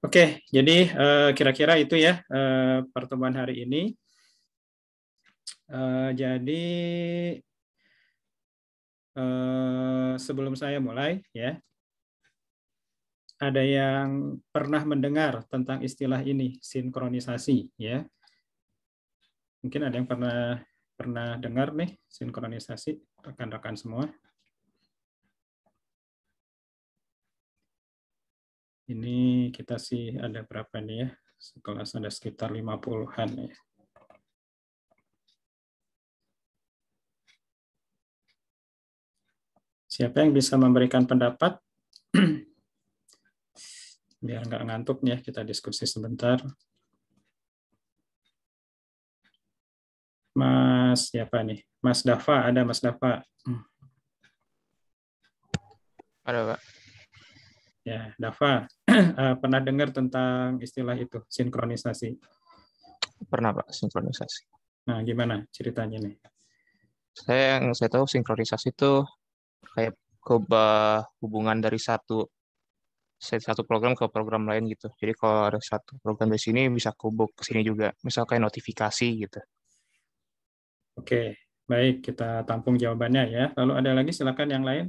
Oke, jadi kira-kira itu ya pertemuan hari ini. Jadi sebelum saya mulai ya, ada yang pernah mendengar tentang istilah ini, sinkronisasi ya. Mungkin ada yang pernah dengar nih sinkronisasi, rekan-rekan semua. Ini kita sih ada berapa nih ya? Sekelas ada sekitar 50-an ya. Siapa yang bisa memberikan pendapat? Biar nggak ngantuk nih ya, kita diskusi sebentar. Mas siapa nih? Mas Dava, ada Mas Dava. Ada, Pak. Ya, Dava, pernah dengar tentang istilah itu, sinkronisasi? Pernah, Pak, sinkronisasi. Nah, gimana ceritanya nih? Yang saya tahu sinkronisasi itu kayak hubungan dari satu program ke program lain gitu. Jadi kalau ada satu program di sini bisa hubung ke sini juga. Misal kayak notifikasi gitu. Oke, baik, kita tampung jawabannya ya. Lalu ada lagi, silakan yang lain.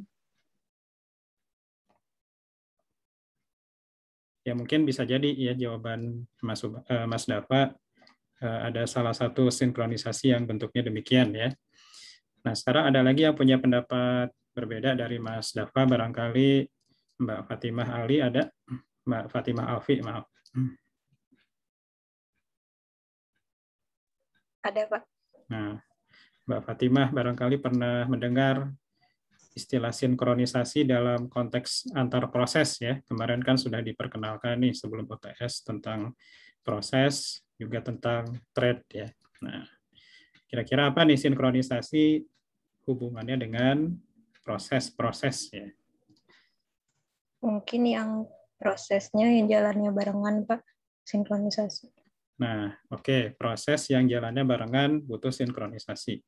Ya, mungkin bisa jadi ya jawaban Mas Dava ada salah satu sinkronisasi yang bentuknya demikian ya. Nah, sekarang ada lagi yang punya pendapat berbeda dari Mas Dava, barangkali Mbak Fatimah Ali ada? Mbak Fatimah Alfi, maaf. Ada, Pak. Nah, Mbak Fatimah barangkali pernah mendengar istilah sinkronisasi dalam konteks antar proses ya. Kemarin kan sudah diperkenalkan nih sebelum UTS tentang proses, juga tentang thread ya. Nah, kira-kira apa nih sinkronisasi hubungannya dengan proses-proses ya? Mungkin yang prosesnya yang jalannya barengan, Pak, sinkronisasi. Nah, oke, proses yang jalannya barengan butuh sinkronisasi.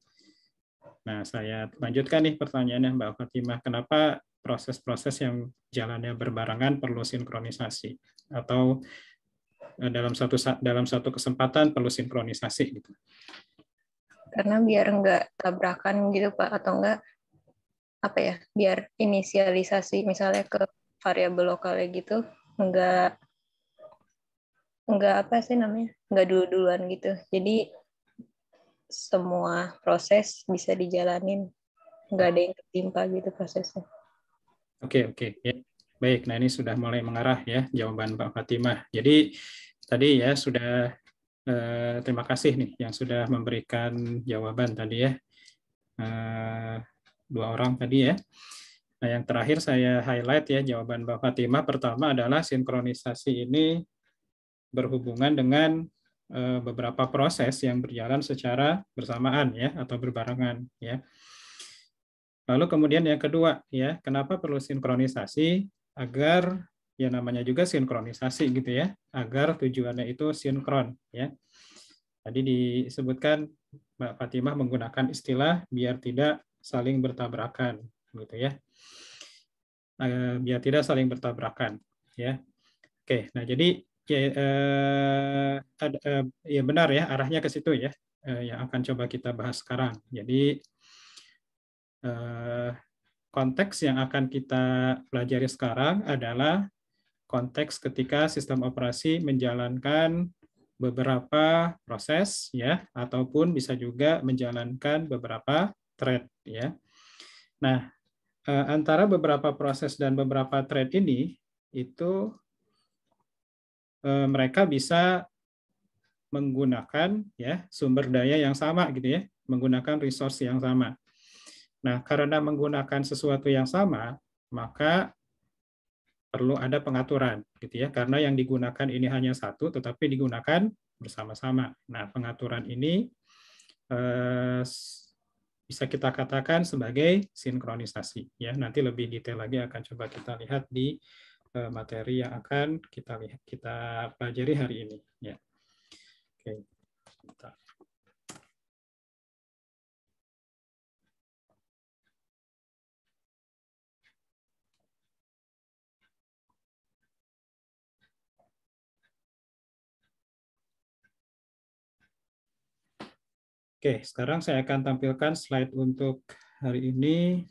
Nah, saya lanjutkan nih pertanyaannya Mbak Fatimah, kenapa proses-proses yang jalannya berbarengan perlu sinkronisasi? Atau dalam satu kesempatan perlu sinkronisasi gitu? Karena biar nggak tabrakan gitu, Pak, atau nggak apa ya, biar inisialisasi misalnya ke variabel lokalnya gitu nggak apa sih namanya, nggak dulu-duluan gitu. Jadi semua proses bisa dijalanin, nggak ada yang ketimpa gitu prosesnya. Oke, ya. Baik, nah ini sudah mulai mengarah ya jawaban Mbak Fatimah. Jadi tadi ya sudah terima kasih nih yang sudah memberikan jawaban tadi ya. Dua orang tadi ya. Nah, yang terakhir saya highlight ya jawaban Mbak Fatimah. Pertama adalah sinkronisasi ini berhubungan dengan beberapa proses yang berjalan secara bersamaan ya atau berbarengan ya. Lalu kemudian yang kedua ya, kenapa perlu sinkronisasi? Agar ya namanya juga sinkronisasi gitu ya, agar tujuannya itu sinkron ya. Tadi disebutkan Mbak Fatimah menggunakan istilah biar tidak saling bertabrakan gitu ya. Biar tidak saling bertabrakan ya. Oke, nah jadi ya, ya benar ya arahnya ke situ ya yang akan coba kita bahas sekarang. Jadi konteks yang akan kita pelajari sekarang adalah konteks ketika sistem operasi menjalankan beberapa proses ya ataupun bisa juga menjalankan beberapa thread ya. Nah, antara beberapa proses dan beberapa thread ini itu mereka bisa menggunakan ya sumber daya yang sama gitu ya, menggunakan resource yang sama. Nah, karena menggunakan sesuatu yang sama, maka perlu ada pengaturan gitu ya, karena yang digunakan ini hanya satu tetapi digunakan bersama-sama. Nah, pengaturan ini bisa kita katakan sebagai sinkronisasi ya. Nanti lebih detail lagi akan coba kita lihat di materi yang akan kita pelajari hari ini ya. Oke. Oke, sekarang saya akan tampilkan slide untuk hari ini.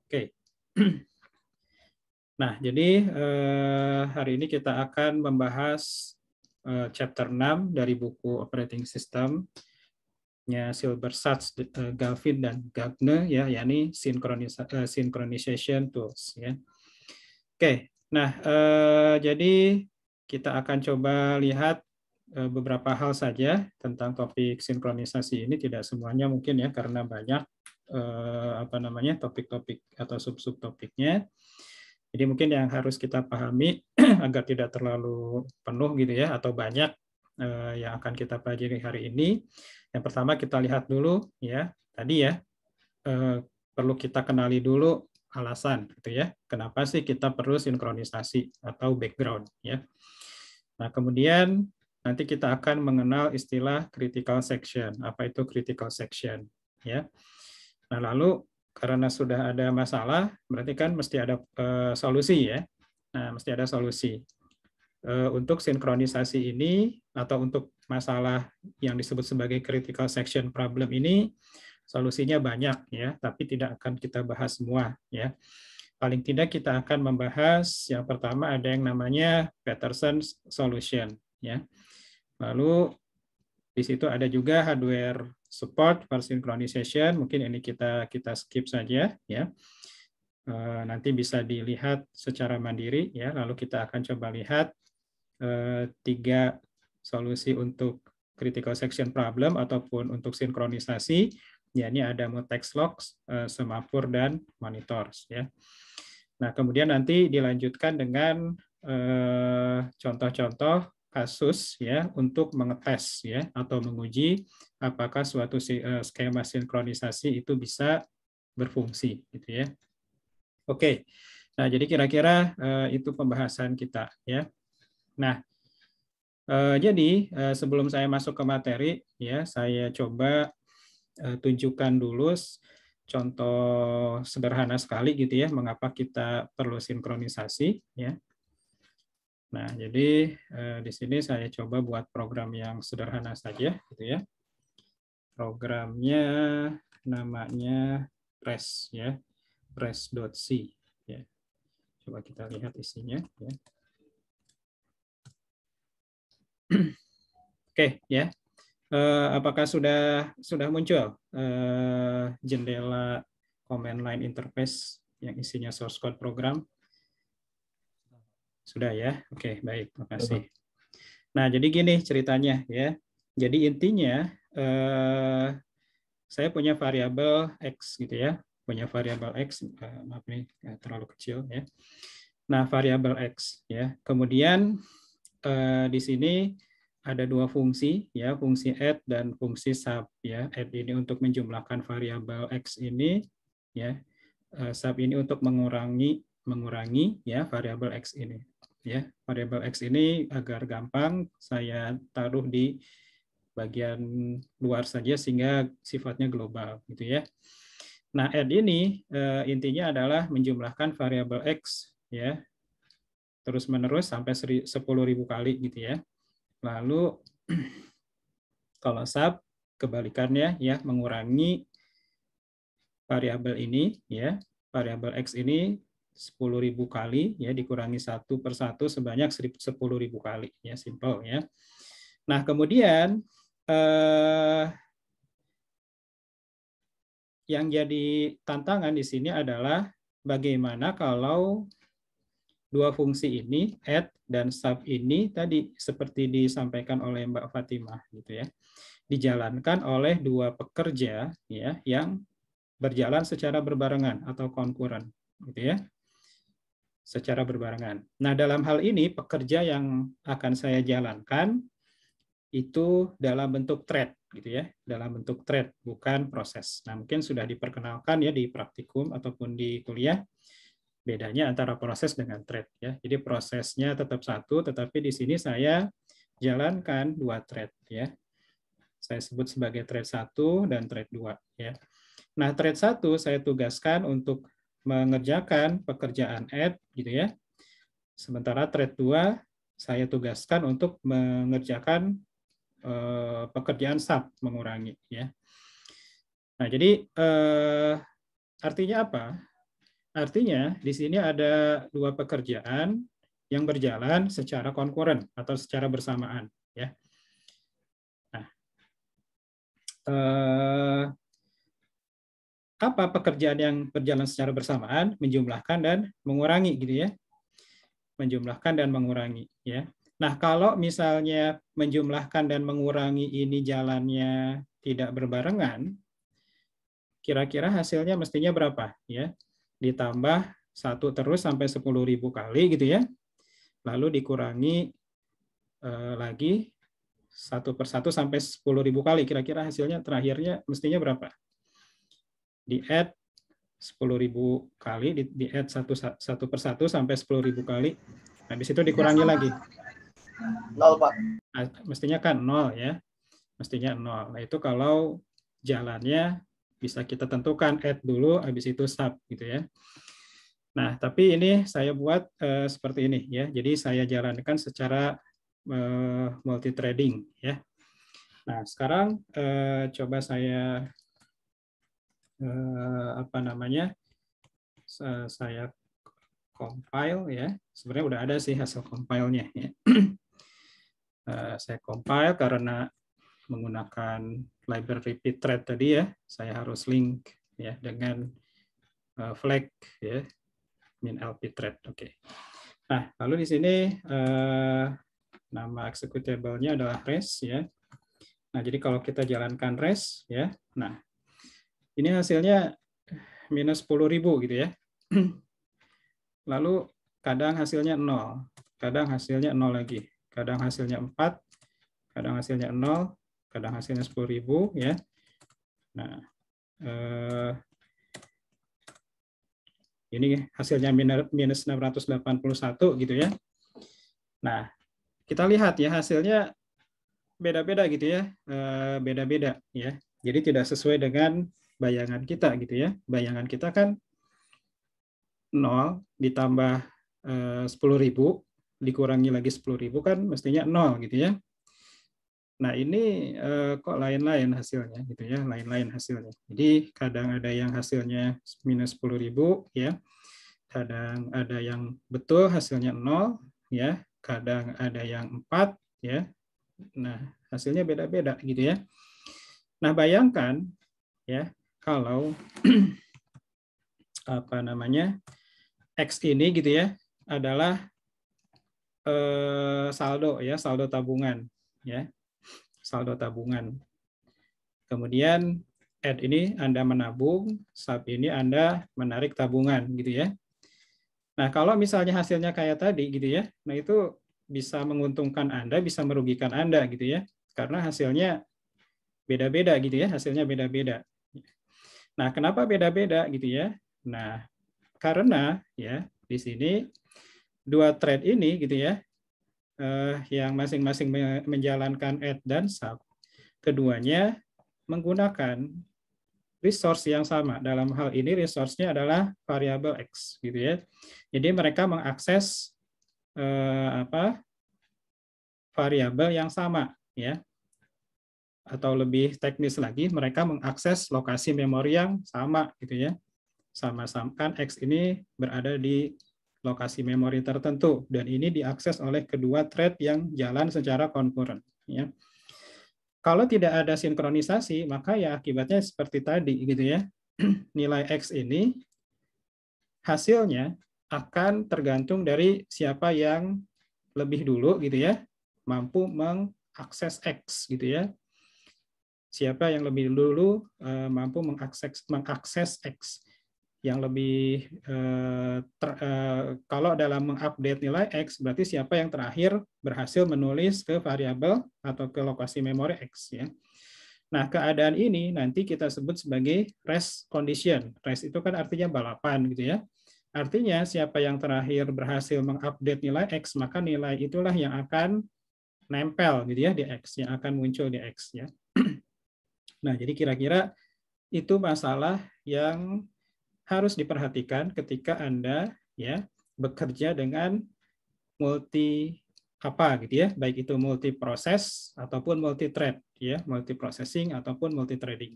Oke. Nah, jadi hari ini kita akan membahas chapter 6 dari buku Operating System-nya Silbersatz, Galvin, dan Gagner, ya, yakni Synchronization Tools. Ya. Oke, nah jadi kita akan coba lihat beberapa hal saja tentang topik sinkronisasi ini. Tidak semuanya mungkin ya, karena banyak topik-topik atau sub-topiknya. Jadi mungkin yang harus kita pahami agar tidak terlalu penuh gitu ya, atau banyak yang akan kita pelajari hari ini. Yang pertama kita lihat dulu ya, tadi ya, perlu kita kenali dulu alasan gitu ya, kenapa sih kita perlu sinkronisasi atau background ya. Nah kemudian nanti kita akan mengenal istilah critical section. Apa itu critical section ya? Nah lalu karena sudah ada masalah, berarti kan mesti ada solusi ya. Nah, mesti ada solusi. Untuk sinkronisasi ini, atau untuk masalah yang disebut sebagai critical section problem ini, solusinya banyak ya, tapi tidak akan kita bahas semua ya. Paling tidak kita akan membahas yang pertama ada yang namanya Peterson's solution ya. Lalu di situ ada juga hardware support for synchronization. Mungkin ini kita skip saja ya. Nanti bisa dilihat secara mandiri ya. Lalu kita akan coba lihat 3 solusi untuk critical section problem ataupun untuk sinkronisasi. Ya, ini ada mutex logs, semapur, dan monitors ya. Nah, kemudian nanti dilanjutkan dengan contoh-contoh kasus ya untuk mengetes ya atau menguji apakah suatu skema sinkronisasi itu bisa berfungsi gitu ya. Oke. Nah, jadi kira-kira itu pembahasan kita ya. Nah, jadi sebelum saya masuk ke materi ya, saya coba tunjukkan dulu contoh sederhana sekali gitu ya mengapa kita perlu sinkronisasi ya. Nah, jadi di sini saya coba buat program yang sederhana saja, gitu ya. Programnya namanya press, ya, press.c. Ya. Coba kita lihat isinya. Ya. Oke, ya. Apakah sudah muncul jendela command line interface yang isinya source code program? Sudah ya, oke baik, makasih. Nah jadi gini ceritanya ya. Jadi intinya saya punya variabel x gitu ya, punya variabel x, maaf ini terlalu kecil ya. Nah variabel x ya. Kemudian di sini ada 2 fungsi ya, fungsi add dan fungsi sub ya. Add ini untuk menjumlahkan variabel x ini ya. Sub ini untuk mengurangi ya variabel x ini. Ya, variabel x ini agar gampang saya taruh di bagian luar saja sehingga sifatnya global gitu ya. Nah, add ini intinya adalah menjumlahkan variabel x ya terus-menerus sampai 10.000 kali gitu ya. Lalu kalau sub kebalikannya ya, mengurangi variabel ini ya, variabel x ini 10.000 kali ya, dikurangi satu per satu sebanyak 10.000 kali ya, simple ya. Nah kemudian yang jadi tantangan di sini adalah bagaimana kalau 2 fungsi ini add dan sub ini tadi seperti disampaikan oleh Mbak Fatimah gitu ya, dijalankan oleh 2 pekerja ya yang berjalan secara berbarengan atau concurrent gitu ya. Secara berbarengan. Nah, dalam hal ini pekerja yang akan saya jalankan itu dalam bentuk thread gitu ya, dalam bentuk thread bukan proses. Nah, mungkin sudah diperkenalkan ya di praktikum ataupun di kuliah bedanya antara proses dengan thread ya. Jadi prosesnya tetap satu tetapi di sini saya jalankan 2 thread ya. Saya sebut sebagai thread 1 dan thread 2 ya. Nah, thread 1 saya tugaskan untuk mengerjakan pekerjaan add gitu ya. Sementara thread 2 saya tugaskan untuk mengerjakan pekerjaan sub mengurangi ya. Nah, jadi artinya apa? Artinya di sini ada dua pekerjaan yang berjalan secara konkuren atau secara bersamaan ya. Nah, apa pekerjaan yang berjalan secara bersamaan? Menjumlahkan dan mengurangi gitu ya. Menjumlahkan dan mengurangi ya. Nah, kalau misalnya menjumlahkan dan mengurangi ini jalannya tidak berbarengan, kira-kira hasilnya mestinya berapa ya? Ditambah 1 terus sampai 10.000 kali gitu ya. Lalu dikurangi lagi 1 per 1 sampai 10.000 kali. Kira-kira hasilnya terakhirnya mestinya berapa? Di add 10.000 kali, di add 1 per 1 sampai 10.000 kali. Habis itu dikurangi lagi. 0, Pak. Nah, mestinya kan 0 ya. Mestinya 0. Nah, itu kalau jalannya bisa kita tentukan add dulu, habis itu sub gitu ya. Nah, tapi ini saya buat seperti ini ya. Jadi saya jalankan secara multi threading ya. Nah, sekarang coba saya saya compile ya. Sebenarnya udah ada sih hasil compile-nya ya. Saya compile karena menggunakan library pthread tadi ya. Saya harus link ya dengan flag ya min-lpthread. Oke. Nah, lalu di sini nama executable-nya adalah res ya. Nah, jadi kalau kita jalankan res ya. Nah, ini hasilnya minus 10.000 gitu ya. Lalu kadang hasilnya 0, kadang hasilnya 0 lagi, kadang hasilnya 4, kadang hasilnya 0, kadang hasilnya 10.000 ya. Nah, ini hasilnya minus 681 gitu ya. Nah, kita lihat ya hasilnya beda-beda gitu ya, beda-beda ya. Jadi tidak sesuai dengan bayangan kita gitu ya. Bayangan kita kan 0 ditambah 10.000 dikurangi lagi 10.000 kan mestinya 0 gitu ya. Nah, ini kok lain-lain hasilnya gitu ya, lain-lain hasilnya. Jadi kadang ada yang hasilnya minus 10.000 ya. Kadang ada yang betul hasilnya 0 ya, kadang ada yang 4 ya. Nah, hasilnya beda-beda gitu ya. Nah, bayangkan ya kalau X ini gitu ya adalah saldo ya, saldo tabungan ya. Saldo tabungan. Kemudian add ini Anda menabung, sub ini Anda menarik tabungan gitu ya. Nah, kalau misalnya hasilnya kayak tadi gitu ya. Nah, itu bisa menguntungkan Anda, bisa merugikan Anda gitu ya. Karena hasilnya beda-beda gitu ya, hasilnya beda-beda. Nah, kenapa beda-beda gitu ya? Nah, karena ya di sini dua thread ini gitu ya, yang masing-masing menjalankan add dan sub, keduanya menggunakan resource yang sama. Dalam hal ini resource-nya adalah variabel X gitu ya. Jadi mereka mengakses variabel yang sama ya. Atau lebih teknis lagi, mereka mengakses lokasi memori yang sama gitu ya. Sama-sama kan X ini berada di lokasi memori tertentu dan ini diakses oleh kedua thread yang jalan secara konkuren ya. Kalau tidak ada sinkronisasi, maka ya akibatnya seperti tadi gitu ya. Nilai X ini hasilnya akan tergantung dari siapa yang lebih dulu gitu ya, mampu mengakses X gitu ya. Siapa yang lebih dulu mampu mengakses X. Yang lebih kalau dalam mengupdate nilai X berarti siapa yang terakhir berhasil menulis ke variabel atau ke lokasi memori X ya. Nah, keadaan ini nanti kita sebut sebagai rest condition. Rest itu kan artinya balapan gitu ya. Artinya siapa yang terakhir berhasil mengupdate nilai X, maka nilai itulah yang akan nempel gitu ya di X, yang akan muncul di X ya. Nah, jadi kira-kira itu masalah yang harus diperhatikan ketika Anda ya bekerja dengan multi apa gitu ya, baik itu multi proses ataupun multi thread ya, multi processing ataupun multi threading.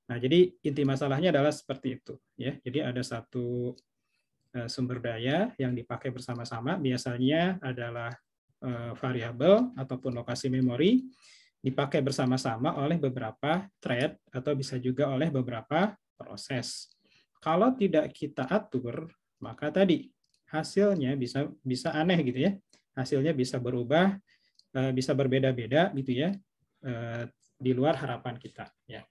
Nah, jadi inti masalahnya adalah seperti itu ya. Jadi ada satu sumber daya yang dipakai bersama-sama, biasanya adalah variabel ataupun lokasi memori, dipakai bersama-sama oleh beberapa thread atau bisa juga oleh beberapa proses. Kalau tidak kita atur, maka tadi hasilnya bisa aneh gitu ya. Hasilnya bisa berubah, bisa berbeda-beda gitu ya, di luar harapan kita ya.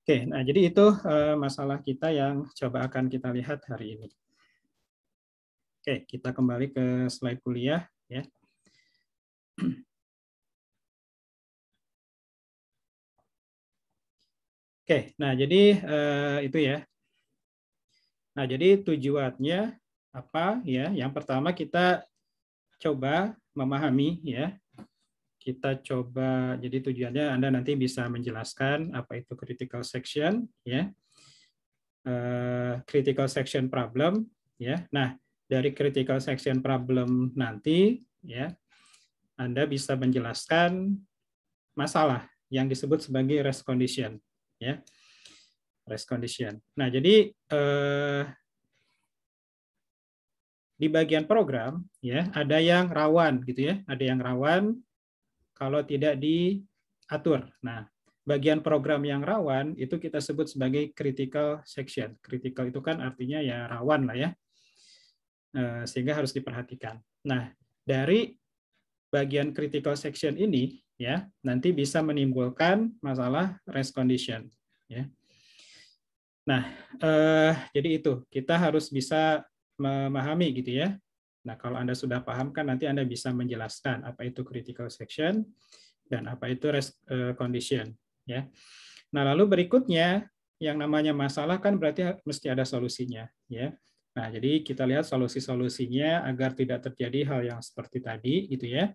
Oke, nah jadi itu masalah kita yang coba akan kita lihat hari ini. Oke, kita kembali ke slide kuliah ya. Oke, nah jadi itu ya. Nah, jadi tujuannya apa ya? Yang pertama kita coba memahami ya. Kita coba, jadi tujuannya Anda nanti bisa menjelaskan apa itu critical section ya. Critical section problem ya. Nah, dari critical section problem nanti ya Anda bisa menjelaskan masalah yang disebut sebagai rest condition ya. Rest condition. Nah, jadi di bagian program ya ada yang rawan gitu ya, ada yang rawan kalau tidak diatur. Nah, bagian program yang rawan itu kita sebut sebagai critical section. Critical itu kan artinya ya rawan lah ya, sehingga harus diperhatikan. Nah, dari bagian critical section ini ya nanti bisa menimbulkan masalah rest condition ya. Nah, jadi itu kita harus bisa memahami gitu ya. Nah, kalau Anda sudah paham kan nanti Anda bisa menjelaskan apa itu critical section dan apa itu rest condition ya. Nah, lalu berikutnya yang namanya masalah kan berarti mesti ada solusinya ya. Nah, jadi kita lihat solusi-solusinya agar tidak terjadi hal yang seperti tadi gitu ya.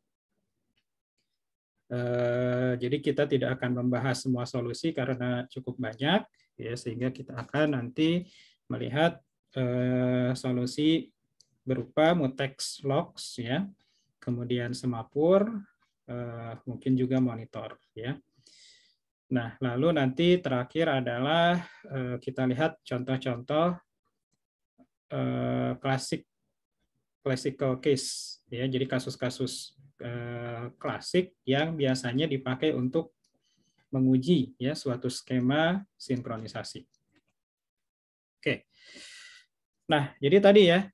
Jadi kita tidak akan membahas semua solusi karena cukup banyak ya, sehingga kita akan nanti melihat solusi berupa mutex logs ya, kemudian semapur, mungkin juga monitor ya. Nah, lalu nanti terakhir adalah kita lihat contoh-contoh classical case ya, jadi kasus-kasus klasik yang biasanya dipakai untuk menguji ya suatu skema sinkronisasi. Oke. Nah, jadi tadi ya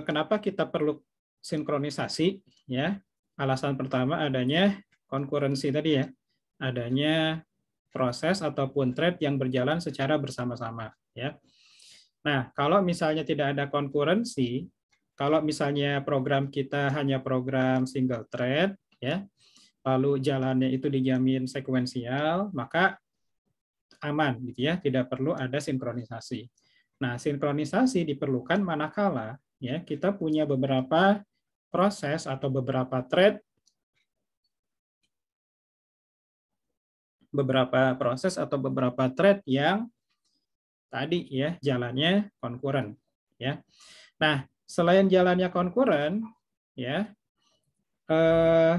kenapa kita perlu sinkronisasi ya? Alasan pertama adanya konkurensi tadi ya. Adanya proses ataupun thread yang berjalan secara bersama-sama ya. Nah, kalau misalnya tidak ada konkurensi, kalau misalnya program kita hanya program single thread ya, lalu jalannya itu dijamin sekuensial, maka aman gitu ya, tidak perlu ada sinkronisasi. Nah, sinkronisasi diperlukan manakala ya kita punya beberapa proses atau beberapa thread, yang tadi ya jalannya konkuren ya. Nah, selain jalannya konkuren ya,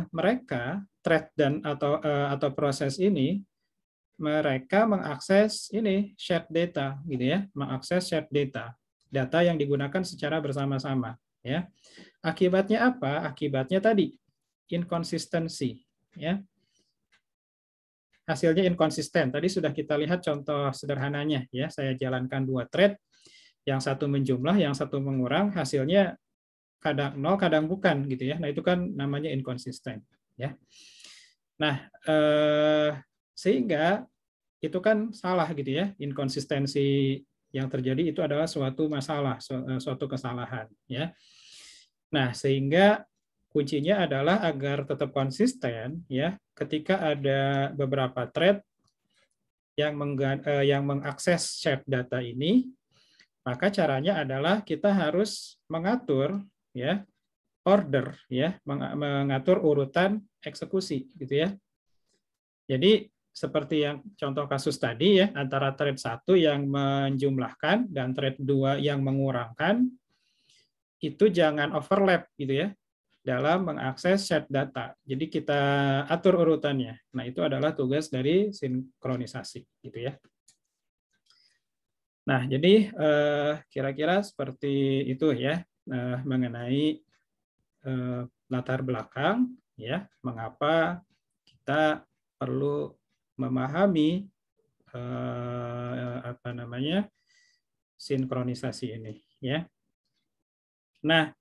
mereka thread dan atau proses ini mereka mengakses ini shared data gitu ya, mengakses shared data yang digunakan secara bersama-sama ya. Akibatnya apa? Akibatnya tadi inkonsistensi ya. Hasilnya inkonsisten. Tadi sudah kita lihat contoh sederhananya ya. Saya jalankan dua thread, yang satu menjumlah, yang satu mengurang, hasilnya kadang nol, kadang bukan gitu ya. Nah, itu kan namanya inkonsisten ya. Nah, sehingga itu kan salah gitu ya. Inkonsistensi yang terjadi itu adalah suatu masalah, suatu kesalahan ya. Nah, sehingga kuncinya adalah agar tetap konsisten ya. Ketika ada beberapa thread yang mengakses shared data ini, maka caranya adalah kita harus mengatur ya order ya, mengatur urutan eksekusi gitu ya. Jadi seperti yang contoh kasus tadi ya, antara thread 1 yang menjumlahkan dan thread 2 yang mengurangkan, itu jangan overlap gitu ya. dalam mengakses shared data. Jadi kita atur urutannya. Nah, itu adalah tugas dari sinkronisasi, gitu ya. Nah, jadi kira-kira seperti itu ya mengenai latar belakang ya, mengapa kita perlu memahami apa namanya sinkronisasi ini ya. Nah,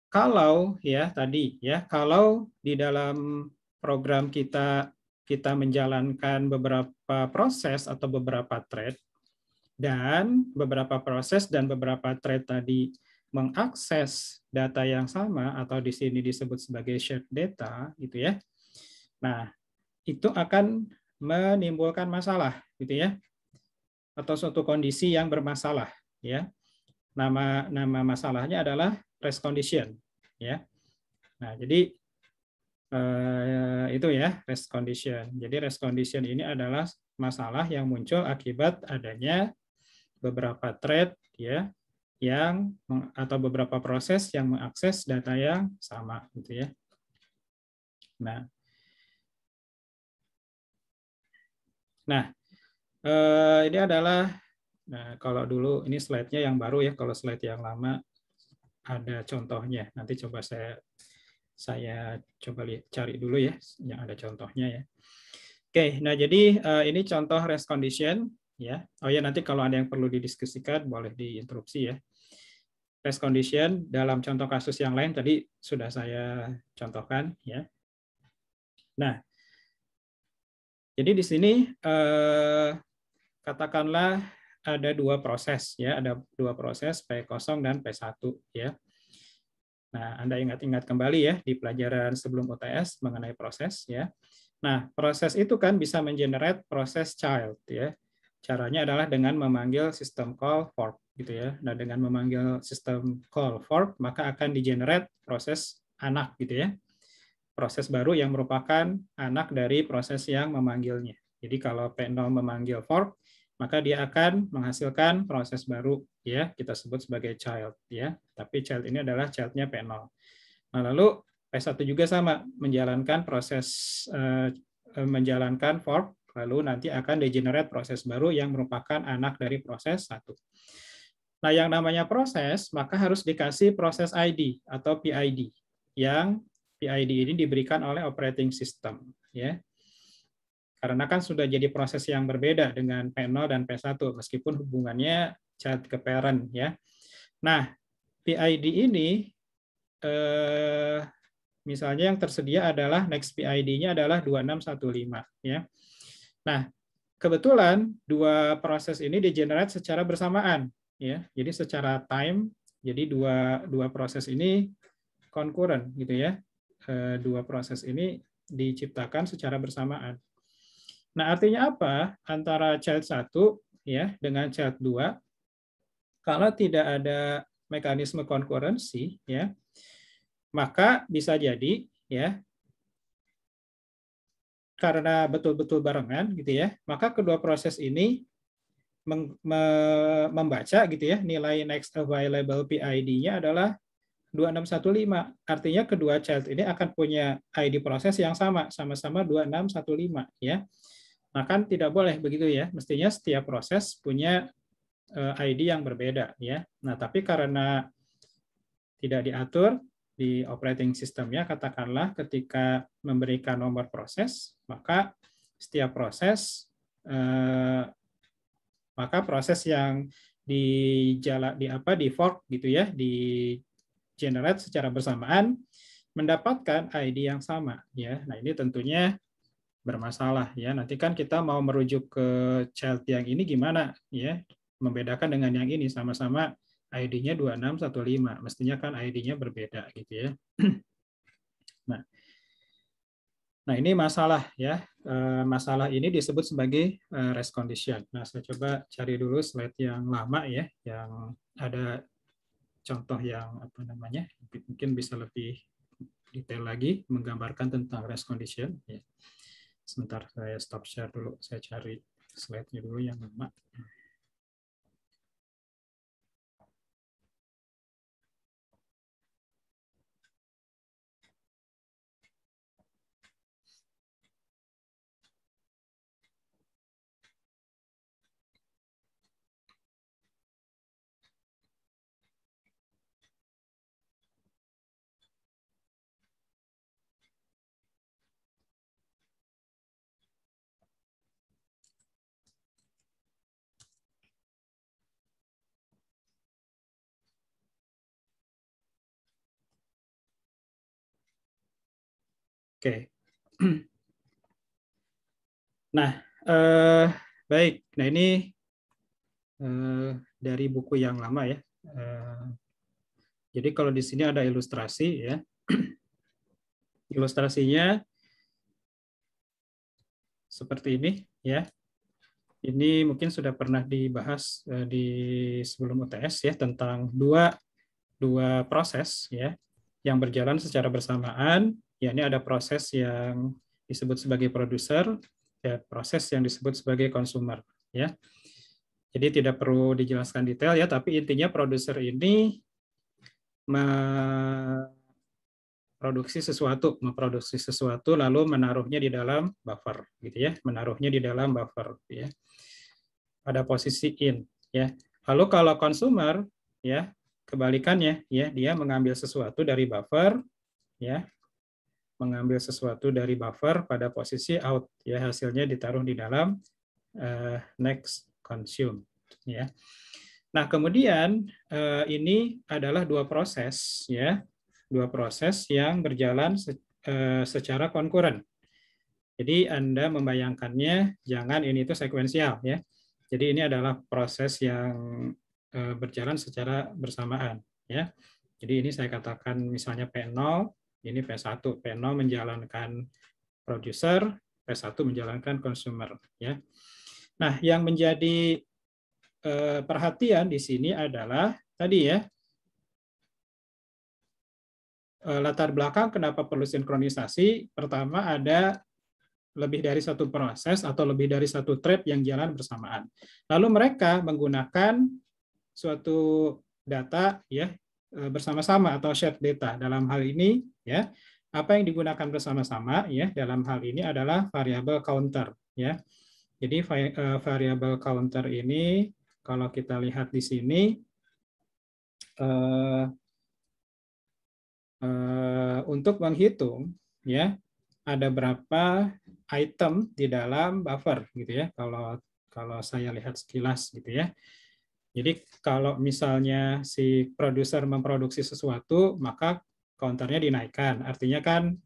kalau ya tadi ya, kalau di dalam program kita menjalankan beberapa proses atau beberapa thread, dan beberapa proses dan beberapa thread tadi mengakses data yang sama atau di sini disebut sebagai shared data gitu ya. Nah, itu akan menimbulkan masalah gitu ya. Atau suatu kondisi yang bermasalah ya. Nama masalahnya adalah race condition ya. Nah, jadi itu ya race condition. Jadi race condition ini adalah masalah yang muncul akibat adanya beberapa thread ya yang atau beberapa proses yang mengakses data yang sama gitu ya. Nah, ini adalah kalau dulu ini slide-nya yang baru ya, kalau slide yang lama ada contohnya. Nanti coba saya coba cari dulu ya yang ada contohnya ya. Oke, nah jadi ini contoh race condition ya. Oh ya, nanti kalau ada yang perlu didiskusikan boleh diinterupsi ya. Race condition dalam contoh kasus yang lain tadi sudah saya contohkan ya. Nah, jadi di sini katakanlah ada dua proses ya, ada dua proses P0 dan P1 ya. Nah, Anda ingat-ingat kembali ya di pelajaran sebelum UTS mengenai proses ya. Nah, proses itu kan bisa mengenerate proses child ya. Caranya adalah dengan memanggil sistem call fork gitu ya. Nah, dengan memanggil sistem call fork maka akan di-generate proses anak gitu ya. Proses baru yang merupakan anak dari proses yang memanggilnya. Jadi kalau P0 memanggil fork, maka dia akan menghasilkan proses baru ya, kita sebut sebagai child ya. Tapi child ini adalah child-nya P0. Nah, lalu P1 juga sama, menjalankan proses menjalankan fork, lalu nanti akan di-generate proses baru yang merupakan anak dari proses 1. Nah, yang namanya proses, maka harus dikasih proses ID atau PID, yang PID ini diberikan oleh operating system. Ya. Karena kan sudah jadi proses yang berbeda dengan P0 dan P1, meskipun hubungannya child ke parent. Ya. Nah, PID ini, misalnya yang tersedia adalah next PID-nya adalah 2615. Ya. Nah, kebetulan dua proses ini di-generate secara bersamaan. Ya. Jadi secara time, jadi dua proses ini concurrent gitu ya. Dua proses ini diciptakan secara bersamaan. Nah, artinya apa? Antara child 1 ya dengan child 2 kalau tidak ada mekanisme konkurensi ya, maka bisa jadi ya karena betul-betul barengan gitu ya, maka kedua proses ini membaca gitu ya, nilai next available PID-nya adalah 2615. Artinya kedua child ini akan punya ID proses yang sama-sama 2615 ya. Nah, kan tidak boleh begitu ya. Mestinya setiap proses punya ID yang berbeda ya. Nah, tapi karena tidak diatur di operating system-nya, katakanlah ketika memberikan nomor proses, maka setiap proses maka proses yang di fork gitu ya, di generate secara bersamaan mendapatkan ID yang sama ya. Nah, ini tentunya bermasalah ya. Nanti kan kita mau merujuk ke child yang ini gimana ya? Membedakan dengan yang ini sama-sama ID-nya 2615. Mestinya kan ID-nya berbeda gitu ya. Nah, ini masalah ya. Masalah ini disebut sebagai race condition. Nah, saya coba cari dulu slide yang lama ya, yang ada contoh yang apa namanya, mungkin bisa lebih detail lagi menggambarkan tentang race condition. Ya. Sebentar, saya stop share dulu, saya cari slide-nya dulu yang lama. Oke. Nah, baik. Nah, ini dari buku yang lama ya. Jadi kalau di sini ada ilustrasi ya. Ilustrasinya seperti ini ya. Ini mungkin sudah pernah dibahas di sebelum UTS ya, tentang dua proses ya yang berjalan secara bersamaan. Ya, ini ada proses yang disebut sebagai produser, ya, proses yang disebut sebagai consumer ya. Jadi tidak perlu dijelaskan detail ya, tapi intinya produser ini memproduksi sesuatu lalu menaruhnya di dalam buffer gitu ya, menaruhnya di dalam buffer ya. Pada posisi in ya. Lalu kalau consumer ya, kebalikannya ya, dia mengambil sesuatu dari buffer ya, mengambil sesuatu dari buffer pada posisi out ya, hasilnya ditaruh di dalam next consume ya. Nah, kemudian ini adalah dua proses ya, dua proses yang berjalan secara konkuren. Jadi Anda membayangkannya jangan ini itu sekuensial ya. Jadi ini adalah proses yang berjalan secara bersamaan ya. Jadi ini saya katakan misalnya P0, ini P1. P0 menjalankan producer, P1 menjalankan consumer ya. Nah, yang menjadi perhatian di sini adalah tadi ya, latar belakang kenapa perlu sinkronisasi. Pertama, ada lebih dari satu proses atau lebih dari satu thread yang jalan bersamaan. Lalu mereka menggunakan suatu data ya bersama-sama atau shared data. Dalam hal ini ya, apa yang digunakan bersama-sama ya dalam hal ini adalah variabel counter ya. Jadi variabel counter ini kalau kita lihat di sini untuk menghitung ya ada berapa item di dalam buffer gitu ya, kalau saya lihat sekilas gitu ya. Jadi kalau misalnya si produser memproduksi sesuatu, maka counternya dinaikkan. Artinya kan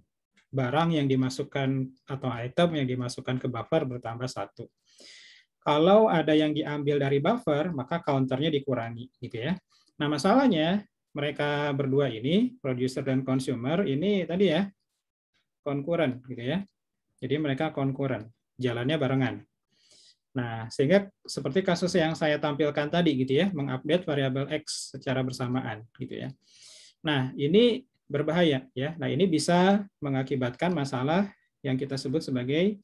barang yang dimasukkan atau item yang dimasukkan ke buffer bertambah 1. Kalau ada yang diambil dari buffer, maka counternya dikurangi gitu ya. Nah, masalahnya mereka berdua ini, producer dan consumer, ini tadi ya konkuren gitu ya. Jadi mereka konkuren, jalannya barengan. Nah, sehingga seperti kasus yang saya tampilkan tadi gitu ya, mengupdate variabel X secara bersamaan gitu ya. Nah, ini berbahaya ya. Nah, ini bisa mengakibatkan masalah yang kita sebut sebagai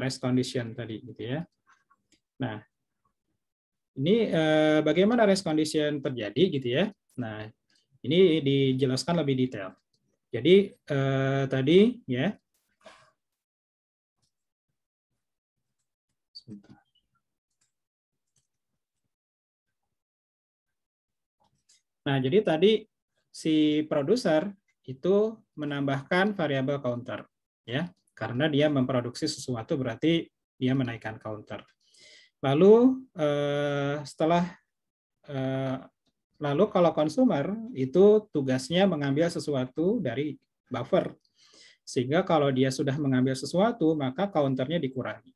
race condition tadi gitu ya. Nah, ini bagaimana race condition terjadi gitu ya. Nah, ini dijelaskan lebih detail. Jadi tadi ya. Sebentar. Nah, jadi tadi si produser itu menambahkan variabel counter ya. Karena dia memproduksi sesuatu berarti dia menaikkan counter. Lalu lalu kalau consumer itu tugasnya mengambil sesuatu dari buffer. Sehingga kalau dia sudah mengambil sesuatu, maka counternya dikurangi.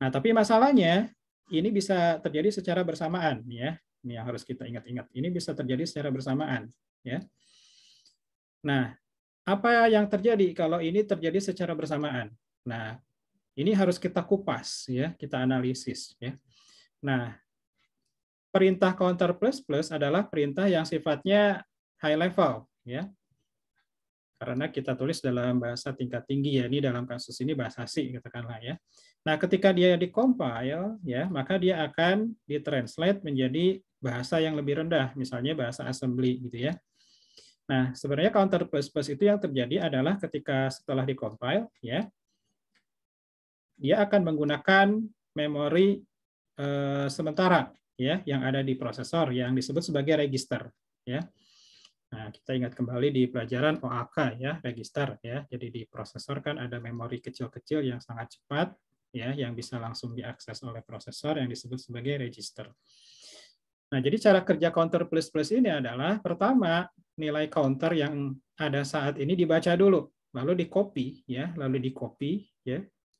Nah, tapi masalahnya ini bisa terjadi secara bersamaan ya. Ini yang harus kita ingat-ingat. Ini bisa terjadi secara bersamaan ya. Nah, apa yang terjadi kalau ini terjadi secara bersamaan? Nah, ini harus kita kupas ya, kita analisis ya. Nah, perintah counter plus plus adalah perintah yang sifatnya high level ya. Karena kita tulis dalam bahasa tingkat tinggi ya, ini dalam kasus ini bahasa C katakanlah ya. Nah, ketika dia di-compile ya, maka dia akan ditranslate menjadi bahasa yang lebih rendah, misalnya bahasa assembly gitu ya. Nah, sebenarnya counter plus plus itu yang terjadi adalah ketika setelah di-compile ya, dia akan menggunakan memori sementara ya yang ada di prosesor yang disebut sebagai register ya. Nah, kita ingat kembali di pelajaran OAK ya, register ya. Jadi di prosesor kan ada memori kecil-kecil yang sangat cepat ya, yang bisa langsung diakses oleh prosesor yang disebut sebagai register. Nah, jadi cara kerja counter plus plus ini adalah pertama nilai counter yang ada saat ini dibaca dulu lalu di-copy ya,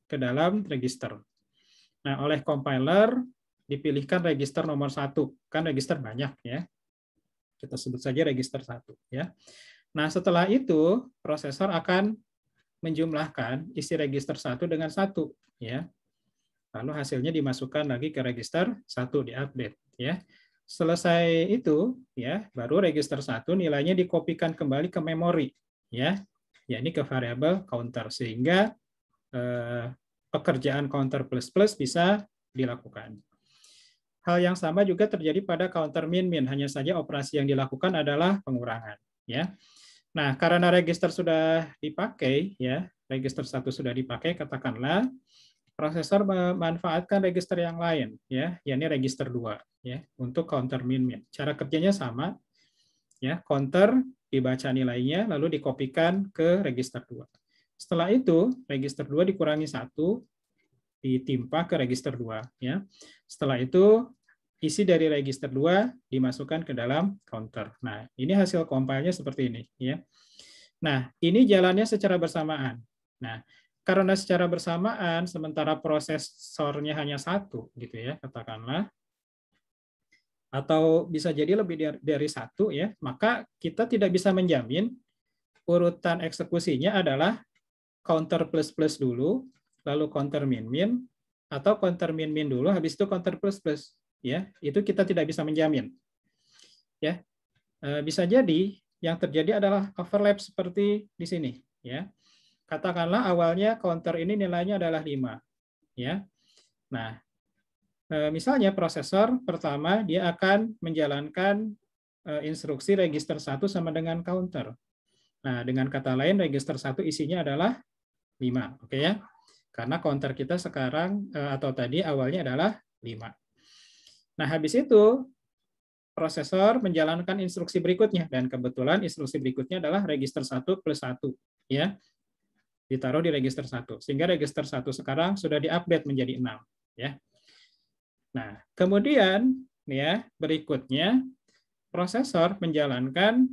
ke dalam register. Nah, oleh compiler dipilihkan register nomor 1, kan register banyak ya. Kita sebut saja register 1 ya. Nah, setelah itu prosesor akan menjumlahkan isi register 1 dengan 1 ya. Lalu hasilnya dimasukkan lagi ke register 1, diupdate ya. Selesai itu ya, baru register 1 nilainya dikopikan kembali ke memori ya, yakni ke variabel counter, sehingga pekerjaan counter plus plus bisa dilakukan. Hal yang sama juga terjadi pada counter min-min, hanya saja operasi yang dilakukan adalah pengurangan ya. Nah, karena register sudah dipakai ya, register 1 sudah dipakai, katakanlah prosesor memanfaatkan register yang lain ya, yakni register 2 ya, untuk counter min-min. Cara kerjanya sama ya, counter dibaca nilainya lalu dikopikan ke register 2. Setelah itu register 2 dikurangi 1 ditimpa ke register 2 ya. Setelah itu isi dari register 2 dimasukkan ke dalam counter. Nah, ini hasil compile-nya seperti ini ya. Nah, ini jalannya secara bersamaan. Nah, karena secara bersamaan, sementara prosesornya hanya 1, gitu ya, katakanlah, atau bisa jadi lebih dari 1 ya, maka kita tidak bisa menjamin urutan eksekusinya adalah counter plus plus dulu, lalu counter min min, atau counter min min dulu, habis itu counter plus plus, ya, itu kita tidak bisa menjamin, ya. Bisa jadi yang terjadi adalah overlap seperti di sini, ya. Katakanlah awalnya counter ini nilainya adalah 5. Ya. Nah, misalnya prosesor pertama dia akan menjalankan instruksi register 1 sama dengan counter. Nah, dengan kata lain register 1 isinya adalah 5. Oke ya. Karena counter kita sekarang atau tadi awalnya adalah 5. Nah, habis itu prosesor menjalankan instruksi berikutnya, dan kebetulan instruksi berikutnya adalah register 1 plus 1. Ya. Ditaruh di register 1. Sehingga register 1 sekarang sudah diupdate menjadi 6. Ya. Nah, kemudian ya, berikutnya prosesor menjalankan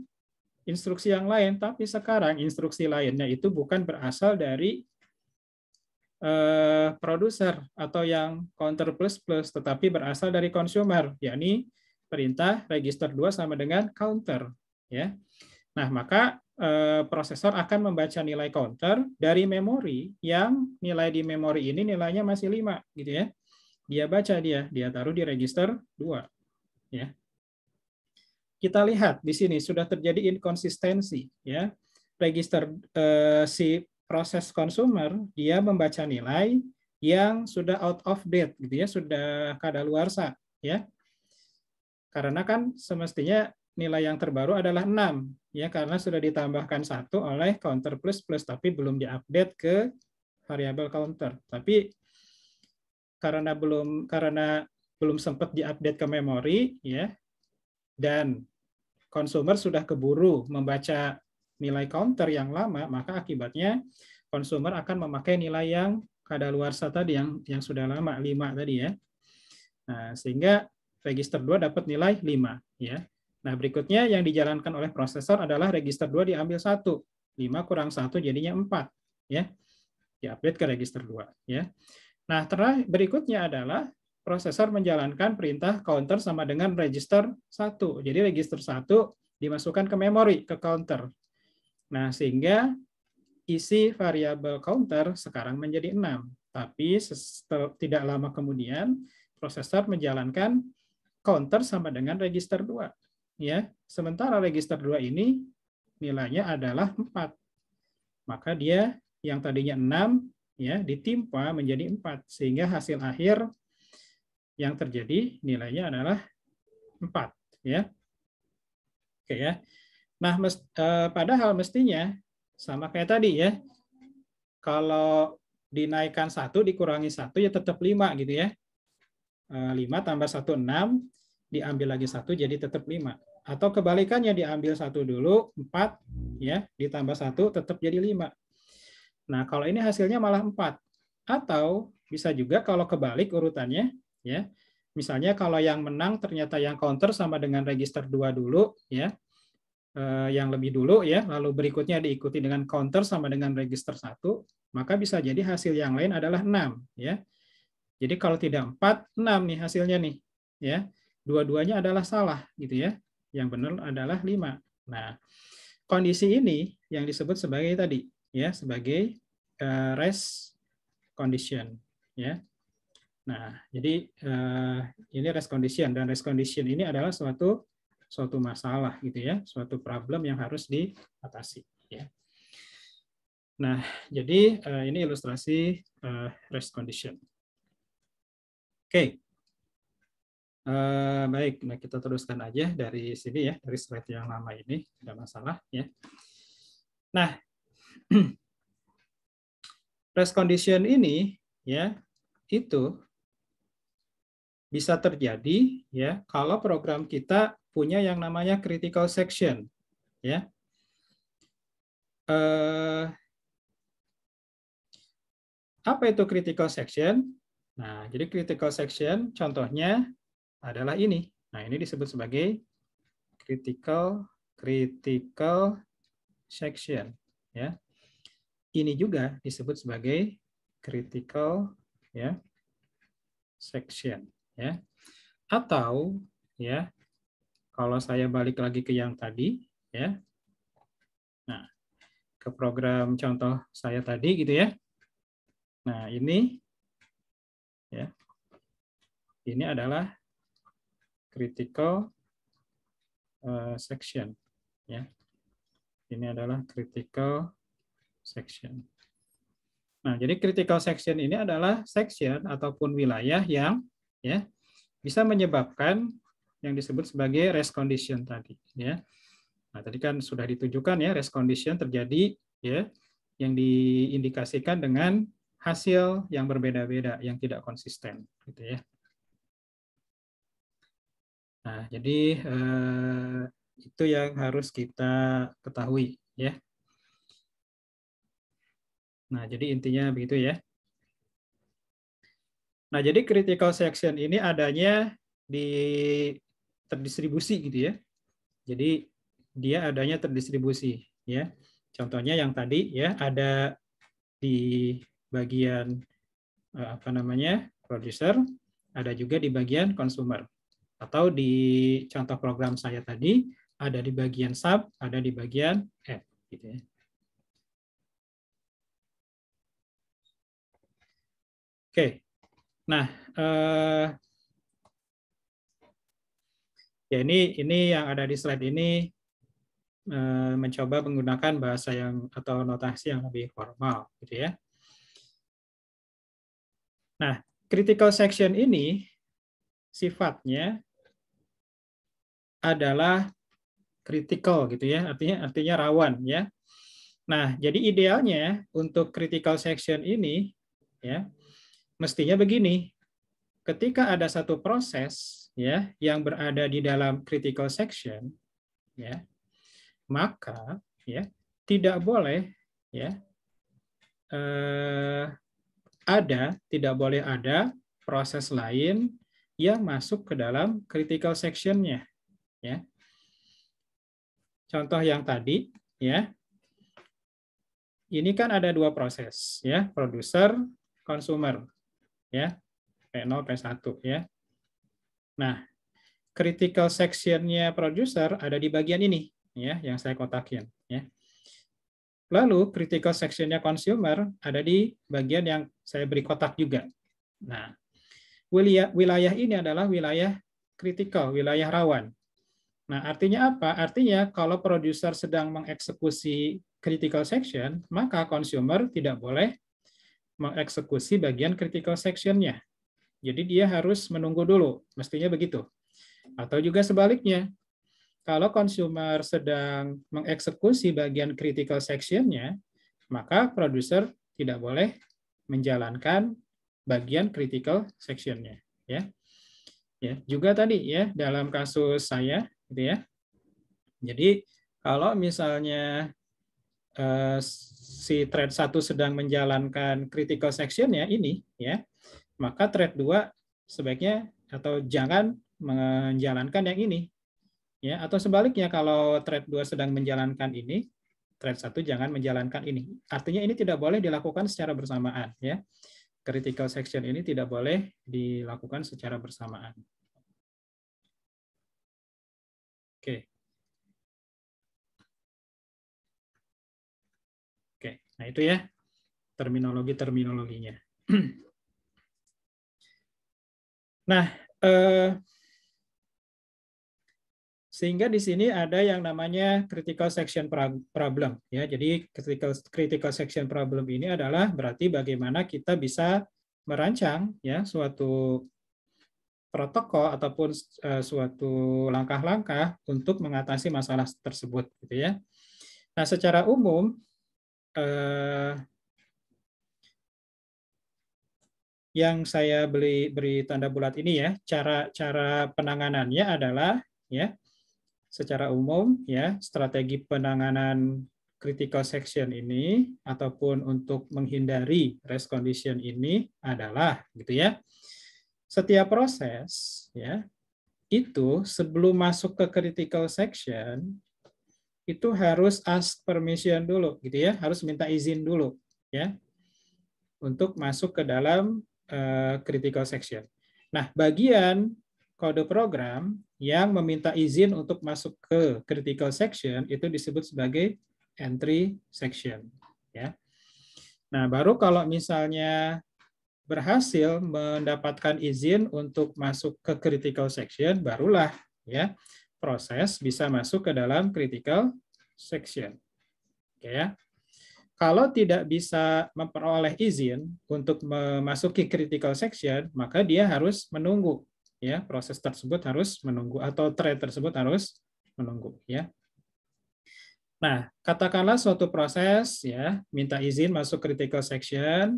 instruksi yang lain, tapi sekarang instruksi lainnya itu bukan berasal dari produser atau yang counter plus plus, tetapi berasal dari consumer, yakni perintah register 2 sama dengan counter. Ya. Nah, maka prosesor akan membaca nilai counter dari memori yang nilai di memori ini nilainya masih 5 gitu ya. Dia baca dia taruh di register 2 ya. Kita lihat di sini sudah terjadi inkonsistensi ya. Register si proses consumer dia membaca nilai yang sudah out of date gitu ya, sudah kadaluarsa ya. Karena kan semestinya nilai yang terbaru adalah 6 ya, karena sudah ditambahkan 1 oleh counter plus plus tapi belum diupdate ke variabel counter. Tapi karena belum sempat diupdate ke memori ya, dan consumer sudah keburu membaca nilai counter yang lama, maka akibatnya consumer akan memakai nilai yang kadaluarsa tadi yang sudah lama 5 tadi ya. Nah, sehingga register 2 dapat nilai 5 ya. Nah, berikutnya yang dijalankan oleh prosesor adalah register 2 diambil 1. 5 kurang 1 jadinya 4 ya. Diupdate ke register 2 ya. Nah, berikutnya adalah prosesor menjalankan perintah counter sama dengan register 1. Jadi register 1 dimasukkan ke memori, ke counter. Nah, sehingga isi variabel counter sekarang menjadi 6. Tapi tidak lama kemudian prosesor menjalankan counter sama dengan register 2. Ya, sementara register 2 ini nilainya adalah 4. Maka dia yang tadinya 6 ya ditimpa menjadi 4 sehingga hasil akhir yang terjadi nilainya adalah 4 ya. Oke ya. Nah, padahal mestinya sama kayak tadi ya. Kalau dinaikkan 1 dikurangi 1 ya tetap 5 gitu ya. 5 tambah 1 6, diambil lagi 1 jadi tetap 5. Atau kebalikannya diambil 1 dulu 4 ya, ditambah 1 tetap jadi 5. Nah, kalau ini hasilnya malah 4. Atau bisa juga kalau kebalik urutannya ya. Misalnya kalau yang menang ternyata yang counter sama dengan register 2 dulu ya. yang lebih dulu ya, lalu berikutnya diikuti dengan counter sama dengan register 1, maka bisa jadi hasil yang lain adalah 6 ya. Jadi kalau tidak 4, 6 nih hasilnya nih ya. Dua-duanya adalah salah gitu ya. Yang benar adalah 5. Nah, kondisi ini yang disebut sebagai tadi ya, sebagai rest condition ya. Nah, jadi ini rest condition, dan rest condition ini adalah suatu masalah gitu ya, suatu problem yang harus diatasi ya. Nah, jadi ini ilustrasi rest condition. Oke. Baik, nah kita teruskan aja dari sini ya, dari slide yang lama ini, tidak masalah ya. Nah, rest condition ini ya, itu bisa terjadi ya kalau program kita punya yang namanya critical section ya. Apa itu critical section? Nah, jadi critical section contohnya adalah ini. Nah, ini disebut sebagai critical section ya. Ini juga disebut sebagai critical ya section ya. Atau ya, kalau saya balik lagi ke yang tadi ya. Nah, ke program contoh saya tadi gitu ya. Nah, ini ya. Ini adalah critical section ya. Ini adalah critical section. Nah, jadi critical section ini adalah section ataupun wilayah yang ya bisa menyebabkan yang disebut sebagai rest condition tadi ya. Nah, tadi kan sudah ditujukan ya, rest condition terjadi ya yang diindikasikan dengan hasil yang berbeda-beda yang tidak konsisten gitu ya. Nah, jadi itu yang harus kita ketahui ya. Nah, jadi intinya begitu ya. Nah, jadi critical section ini adanya di terdistribusi gitu ya. Jadi dia adanya terdistribusi ya. Contohnya yang tadi ya, ada di bagian apa namanya? Producer, ada juga di bagian consumer. Atau di contoh program saya tadi ada di bagian sub, ada di bagian add gitu ya. Oke. Nah, ya ini yang ada di slide ini mencoba menggunakan bahasa yang atau notasi yang lebih formal gitu ya. Nah, critical section ini sifatnya adalah critical gitu ya, artinya rawan ya. Nah, jadi idealnya untuk critical section ini ya mestinya begini. Ketika ada satu proses ya yang berada di dalam critical section ya, maka ya tidak boleh ya tidak boleh ada proses lain yang masuk ke dalam critical section-nya ya. Contoh yang tadi ya. Ini kan ada dua proses ya, producer, consumer ya. P0 P1 ya. Nah, critical section-nya producer ada di bagian ini ya yang saya kotakin ya. Lalu critical section-nya consumer ada di bagian yang saya beri kotak juga. Nah, wilayah ini adalah wilayah kritikal, wilayah rawan. Nah, artinya apa? Artinya kalau produser sedang mengeksekusi critical section, maka consumer tidak boleh mengeksekusi bagian critical section-nya. Jadi dia harus menunggu dulu, mestinya begitu. Atau juga sebaliknya, kalau consumer sedang mengeksekusi bagian critical section-nya, maka produser tidak boleh menjalankan bagian critical section-nya. Ya, juga tadi ya dalam kasus saya, gitu ya. Jadi kalau misalnya si thread 1 sedang menjalankan critical section-nya ini, ya, maka thread 2 sebaiknya atau jangan menjalankan yang ini. Ya, atau sebaliknya kalau thread 2 sedang menjalankan ini, thread 1 jangan menjalankan ini. Artinya ini tidak boleh dilakukan secara bersamaan, ya. Critical section ini tidak boleh dilakukan secara bersamaan. Oke. Oke, nah itu ya terminologinya. Nah, sehingga di sini ada yang namanya critical section problem, ya. Jadi critical section problem ini adalah berarti bagaimana kita bisa merancang ya suatu protokol ataupun suatu langkah-langkah untuk mengatasi masalah tersebut, gitu ya. Nah, secara umum yang saya beri tanda bulat ini ya, cara penanganannya adalah ya secara umum ya strategi penanganan critical section ini ataupun untuk menghindari race condition ini adalah gitu ya. Setiap proses ya itu sebelum masuk ke critical section itu harus ask permission dulu gitu ya, harus minta izin dulu ya untuk masuk ke dalam critical section. Nah, bagian kode program yang meminta izin untuk masuk ke critical section itu disebut sebagai entry section ya. Nah, baru kalau misalnya berhasil mendapatkan izin untuk masuk ke critical section, barulah ya proses bisa masuk ke dalam critical section. Oke ya. Kalau tidak bisa memperoleh izin untuk memasuki critical section, maka dia harus menunggu ya, proses tersebut harus menunggu atau thread tersebut harus menunggu ya. Nah, katakanlah suatu proses ya minta izin masuk critical section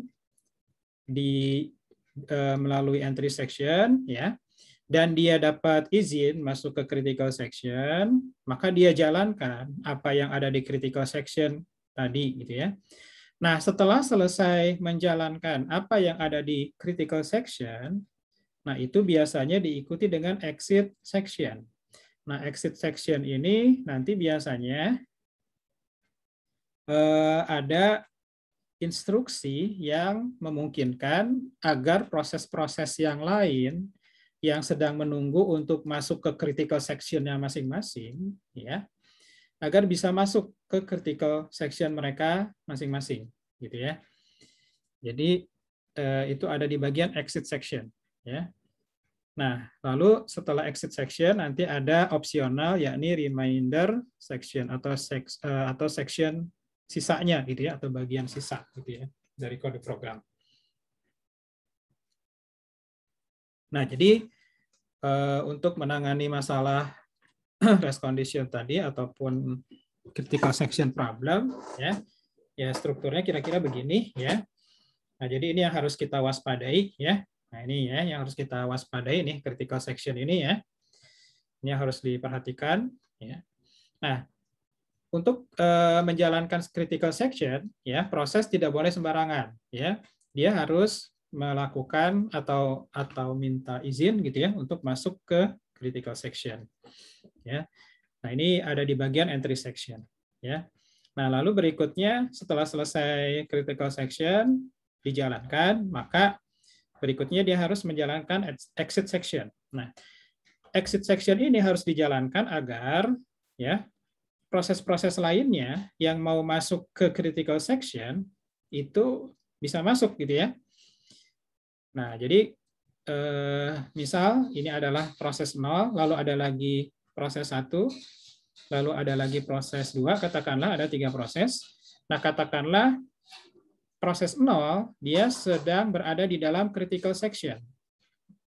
melalui entry section ya, dan dia dapat izin masuk ke critical section, maka dia jalankan apa yang ada di critical section tadi gitu ya. Nah, setelah selesai menjalankan apa yang ada di critical section, nah itu biasanya diikuti dengan exit section. Nah, exit section ini nanti biasanya ada instruksi yang memungkinkan agar proses-proses yang lain yang sedang menunggu untuk masuk ke critical section-nya masing-masing, ya, agar bisa masuk ke critical section mereka masing-masing, gitu ya. Jadi itu ada di bagian exit section, ya. Nah, lalu setelah exit section nanti ada opsional yakni reminder section atau section sisanya gitu ya, atau bagian sisa gitu ya dari kode program. Nah, jadi untuk menangani masalah race condition tadi ataupun critical section problem ya strukturnya kira-kira begini ya. Nah, jadi ini yang harus kita waspadai ya. Nah, ini ya yang harus kita waspadai nih critical section ini ya. Ini harus diperhatikan ya. Nah, untuk menjalankan critical section ya proses tidak boleh sembarangan ya. Dia harus melakukan atau minta izin gitu ya untuk masuk ke critical section ya. Nah, ini ada di bagian entry section ya. Nah, lalu berikutnya setelah selesai critical section dijalankan, maka berikutnya dia harus menjalankan exit section. Nah, exit section ini harus dijalankan agar ya proses-proses lainnya yang mau masuk ke critical section itu bisa masuk gitu ya. Nah, jadi misal ini adalah proses 0, lalu ada lagi proses 1, lalu ada lagi proses 2, katakanlah ada 3 proses. Nah, katakanlah proses 0 dia sedang berada di dalam critical section.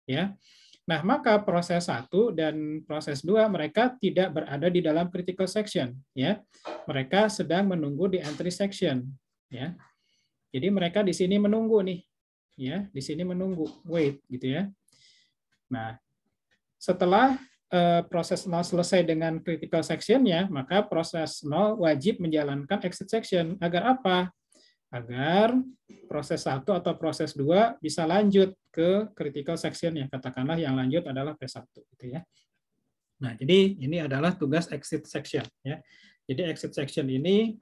Ya. Nah, maka proses 1 dan proses 2 mereka tidak berada di dalam critical section, ya. Mereka sedang menunggu di entry section, ya. Jadi mereka di sini menunggu nih, ya, di sini menunggu, wait gitu ya. Nah, setelah proses 0 selesai dengan critical section-nya, maka proses 0 wajib menjalankan exit section. Agar apa? Agar proses 1 atau proses 2 bisa lanjut ke critical section ya. Katakanlah yang lanjut adalah P1 gitu ya. Nah, jadi ini adalah tugas exit section ya. Jadi exit section ini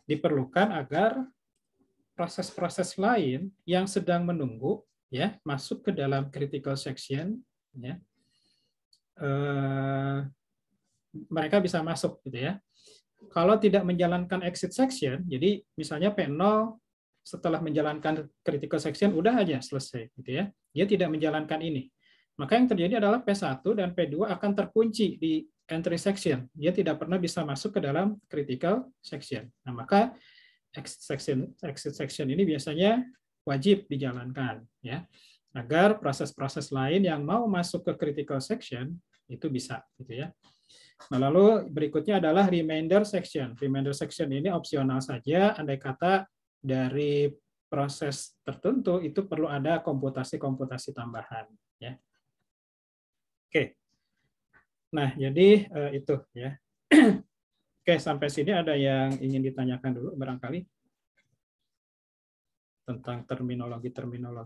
diperlukan agar proses-proses lain yang sedang menunggu ya masuk ke dalam critical section ya. Mereka bisa masuk gitu ya. Kalau tidak menjalankan exit section, jadi misalnya P0 setelah menjalankan critical section udah aja selesai gitu ya. Dia tidak menjalankan ini. Maka yang terjadi adalah P1 dan P2 akan terkunci di entry section. Dia tidak pernah bisa masuk ke dalam critical section. Nah, maka exit section ini biasanya wajib dijalankan ya. Agar proses-proses lain yang mau masuk ke critical section itu bisa gitu ya. Nah, lalu berikutnya adalah remainder section. Remainder section ini opsional saja, andai kata dari proses tertentu itu perlu ada komputasi-komputasi tambahan. Ya. Oke. Nah, jadi itu ya. Oke, sampai sini ada yang ingin ditanyakan dulu barangkali tentang terminologi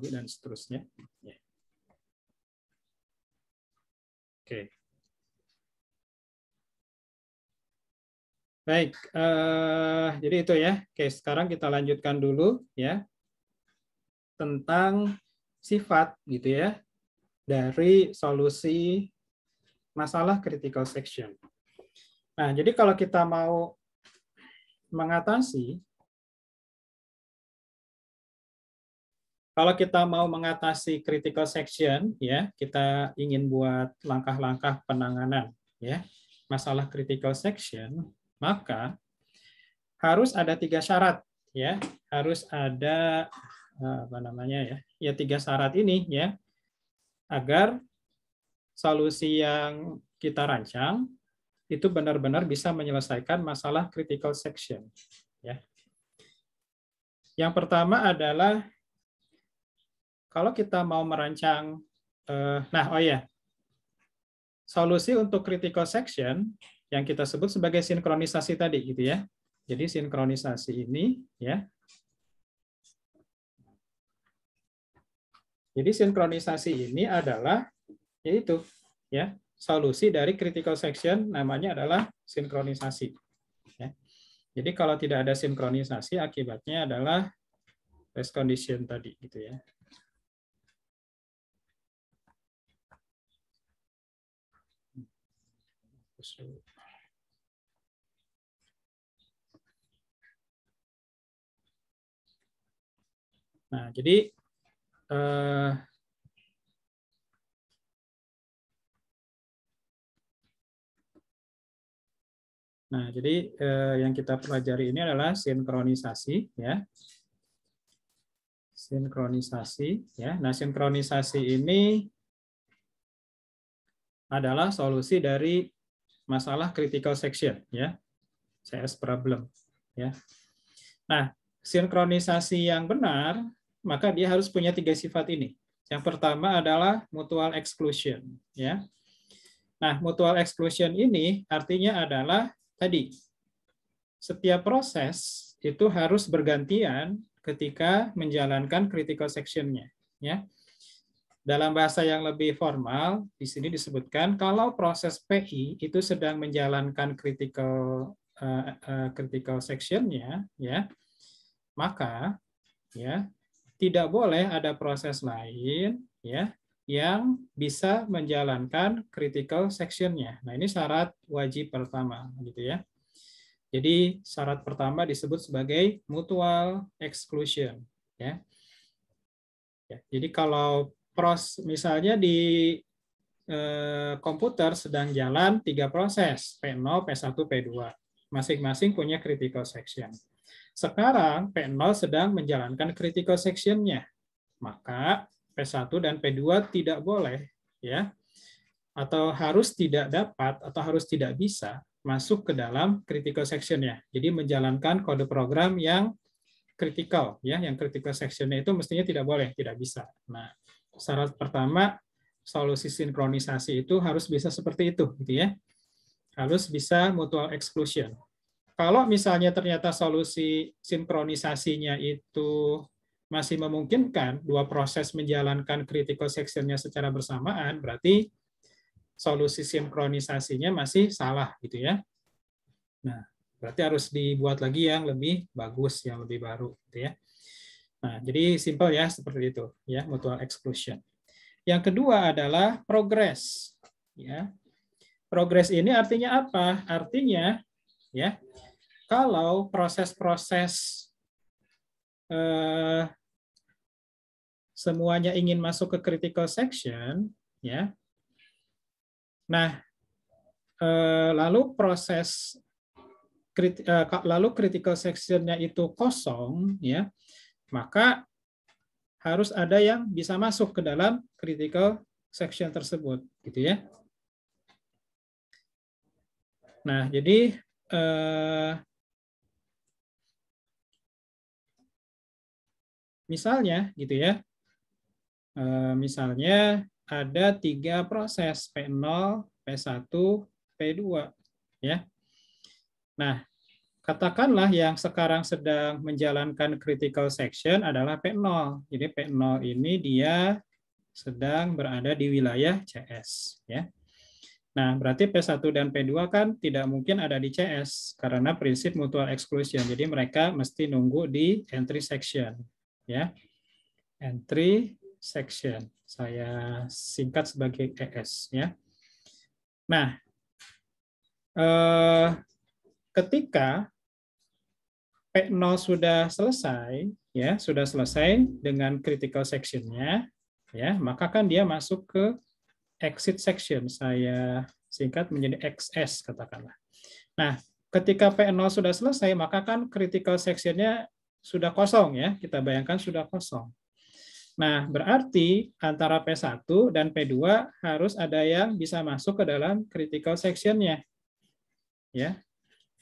dan seterusnya. Ya. Oke. Baik, jadi itu ya. Oke, sekarang kita lanjutkan dulu ya tentang sifat gitu ya dari solusi masalah critical section. Nah, jadi kalau kita mau mengatasi critical section ya, kita ingin buat langkah-langkah penanganan ya masalah critical section, maka harus ada 3 syarat ya, harus ada apa namanya ya 3 syarat ini ya agar solusi yang kita rancang itu benar-benar bisa menyelesaikan masalah critical section ya. Yang pertama adalah kalau kita mau merancang solusi untuk critical section yang kita sebut sebagai sinkronisasi tadi gitu ya. Jadi sinkronisasi ini ya. Jadi sinkronisasi ini adalah yaitu ya solusi dari critical section namanya adalah sinkronisasi. Ya. Jadi kalau tidak ada sinkronisasi akibatnya adalah race condition tadi gitu ya. Nah, jadi yang kita pelajari ini adalah sinkronisasi ya. Sinkronisasi ya. Nah, sinkronisasi ini adalah solusi dari masalah critical section ya. CS problem ya. Nah, sinkronisasi yang benar maka dia harus punya 3 sifat ini. Yang pertama adalah mutual exclusion ya. Nah, mutual exclusion ini artinya adalah tadi setiap proses itu harus bergantian ketika menjalankan critical section-nya ya. Dalam bahasa yang lebih formal di sini disebutkan kalau proses PI itu sedang menjalankan critical section-nya ya, maka ya tidak boleh ada proses lain ya yang bisa menjalankan critical section-nya. Nah, ini syarat wajib pertama gitu ya. Jadi syarat pertama disebut sebagai mutual exclusion ya. Jadi kalau misalnya di komputer sedang jalan 3 proses, P0, P1, P2. Masing-masing punya critical section. Sekarang P0 sedang menjalankan critical section-nya. Maka P1 dan P2 tidak boleh ya atau harus tidak dapat atau harus tidak bisa masuk ke dalam critical section-nya. Jadi menjalankan kode program yang critical ya, yang critical section-nya itu mestinya tidak boleh, tidak bisa. Nah, syarat pertama solusi sinkronisasi itu harus bisa seperti itu gitu ya. Harus bisa mutual exclusion. Kalau misalnya ternyata solusi sinkronisasinya itu masih memungkinkan 2 proses menjalankan critical section-nya secara bersamaan, berarti solusi sinkronisasinya masih salah gitu ya. Nah, berarti harus dibuat lagi yang lebih bagus, yang lebih baru gitu ya. Nah, jadi simple ya seperti itu ya, mutual exclusion. Yang kedua adalah progress ya. Progress ini artinya apa? Artinya ya, kalau proses-proses semuanya ingin masuk ke critical section ya. Nah, lalu critical sectionnya itu kosong ya, maka harus ada yang bisa masuk ke dalam critical section tersebut gitu ya. Nah, jadi misalnya gitu ya. Misalnya ada 3 proses P0, P1, P2 ya. Nah, katakanlah yang sekarang sedang menjalankan critical section adalah P0. Jadi P0 ini dia sedang berada di wilayah CS ya. Nah, berarti P1 dan P2 kan tidak mungkin ada di CS karena prinsip mutual exclusion. Jadi mereka mesti nunggu di entry section ya. Entry section. Saya singkat sebagai ES ya. Nah, ketika P0 sudah selesai ya, sudah selesai dengan critical section-nya ya, maka kan dia masuk ke exit section. Saya singkat menjadi XS katakanlah. Nah, ketika P0 sudah selesai, maka kan critical section-nya sudah kosong ya. Kita bayangkan sudah kosong. Nah, berarti antara P1 dan P2 harus ada yang bisa masuk ke dalam critical section-nya. Ya.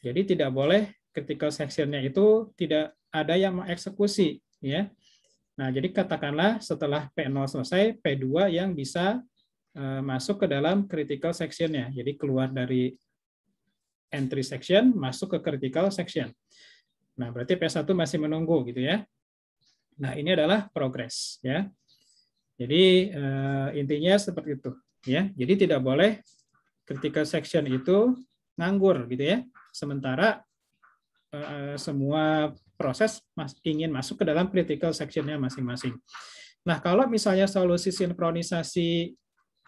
Jadi tidak boleh critical section-nya itu tidak ada yang mengeksekusi, ya. Nah, jadi katakanlah setelah P0 selesai, P2 yang bisa masuk ke dalam critical section-nya. Jadi keluar dari entry section, masuk ke critical section. Nah, berarti P1 masih menunggu gitu ya. Nah, ini adalah progress ya. Jadi intinya seperti itu ya. Jadi tidak boleh critical section itu nganggur gitu ya. Sementara semua proses ingin masuk ke dalam critical section-nya masing-masing. Nah, kalau misalnya solusi sinkronisasi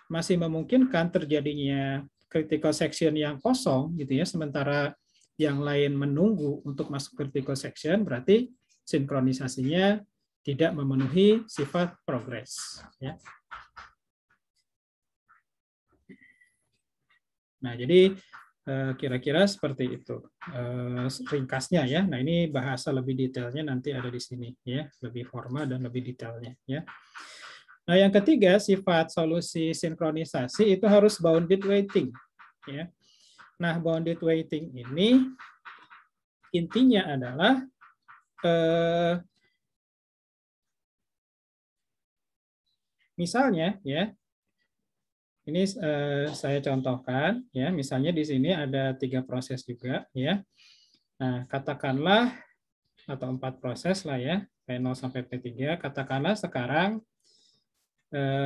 masih memungkinkan terjadinya critical section yang kosong gitu ya, sementara yang lain menunggu untuk masuk critical section, berarti sinkronisasinya tidak memenuhi sifat progres. Ya. Nah, jadi kira-kira seperti itu ringkasnya ya. Nah, ini bahasa lebih detailnya nanti ada di sini ya, lebih formal dan lebih detailnya ya. Nah, yang ketiga sifat solusi sinkronisasi itu harus bounded waiting ya. Nah, bounded waiting ini intinya adalah misalnya ya, ini saya contohkan ya, misalnya di sini ada 3 proses juga ya. Nah, katakanlah atau 4 proses lah ya, P0 sampai P3, katakanlah sekarang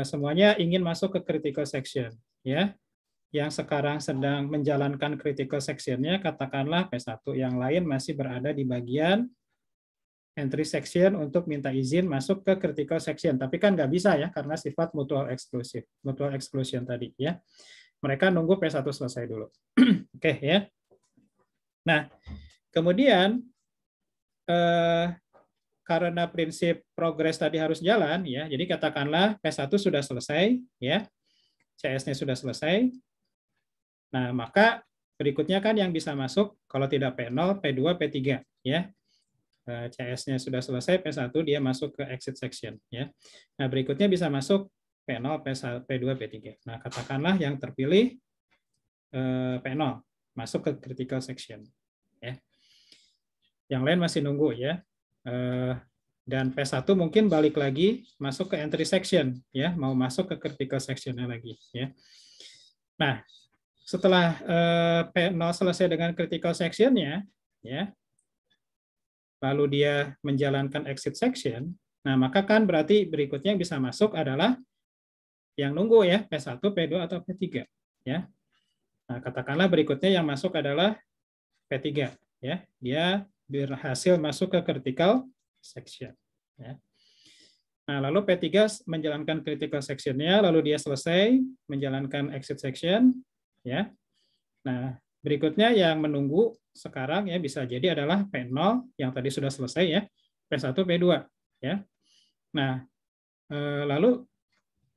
semuanya ingin masuk ke critical section ya. Yang sekarang sedang menjalankan critical section-nya katakanlah P1, yang lain masih berada di bagian entry section untuk minta izin masuk ke critical section. Tapi kan nggak bisa ya, karena sifat mutual exclusion tadi ya. Mereka nunggu P1 selesai dulu. Oke ya. Nah, kemudian karena prinsip progres tadi harus jalan ya, jadi katakanlah P1 sudah selesai ya, CS-nya sudah selesai. Nah, maka berikutnya kan yang bisa masuk kalau tidak P0, P2, P3 ya. CS-nya sudah selesai, P1 dia masuk ke exit section ya. Nah, berikutnya bisa masuk P0, P2, P3. Nah, katakanlah yang terpilih P0 masuk ke critical section ya. Yang lain masih nunggu ya. Dan P1 mungkin balik lagi masuk ke entry section ya, mau masuk ke critical section-nya lagi ya. Nah, setelah P0 selesai dengan critical section-nya ya, lalu dia menjalankan exit section, nah maka kan berarti berikutnya yang bisa masuk adalah yang nunggu ya, P1, P2, atau P3. ya. Nah, katakanlah berikutnya yang masuk adalah P3, ya. Dia berhasil masuk ke critical section, ya. Nah, lalu P3 menjalankan critical section-nya, lalu dia selesai menjalankan exit section, ya. Nah, berikutnya yang menunggu sekarang ya bisa jadi adalah P0 yang tadi sudah selesai ya, P1, P2, ya. Nah, lalu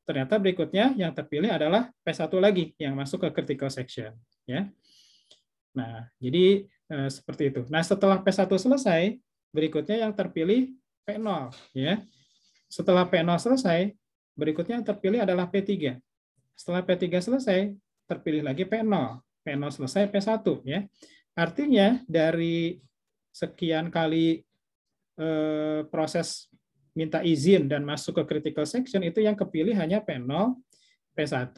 ternyata berikutnya yang terpilih adalah P1 lagi yang masuk ke critical section, ya. Nah, jadi seperti itu. Nah, setelah P1 selesai, berikutnya yang terpilih P0, ya. Setelah P0 selesai, berikutnya yang terpilih adalah P3. Setelah P3 selesai, terpilih lagi P0. P0 selesai, P1. Ya. Artinya, dari sekian kali proses minta izin dan masuk ke critical section, itu yang kepilih hanya P0, P1,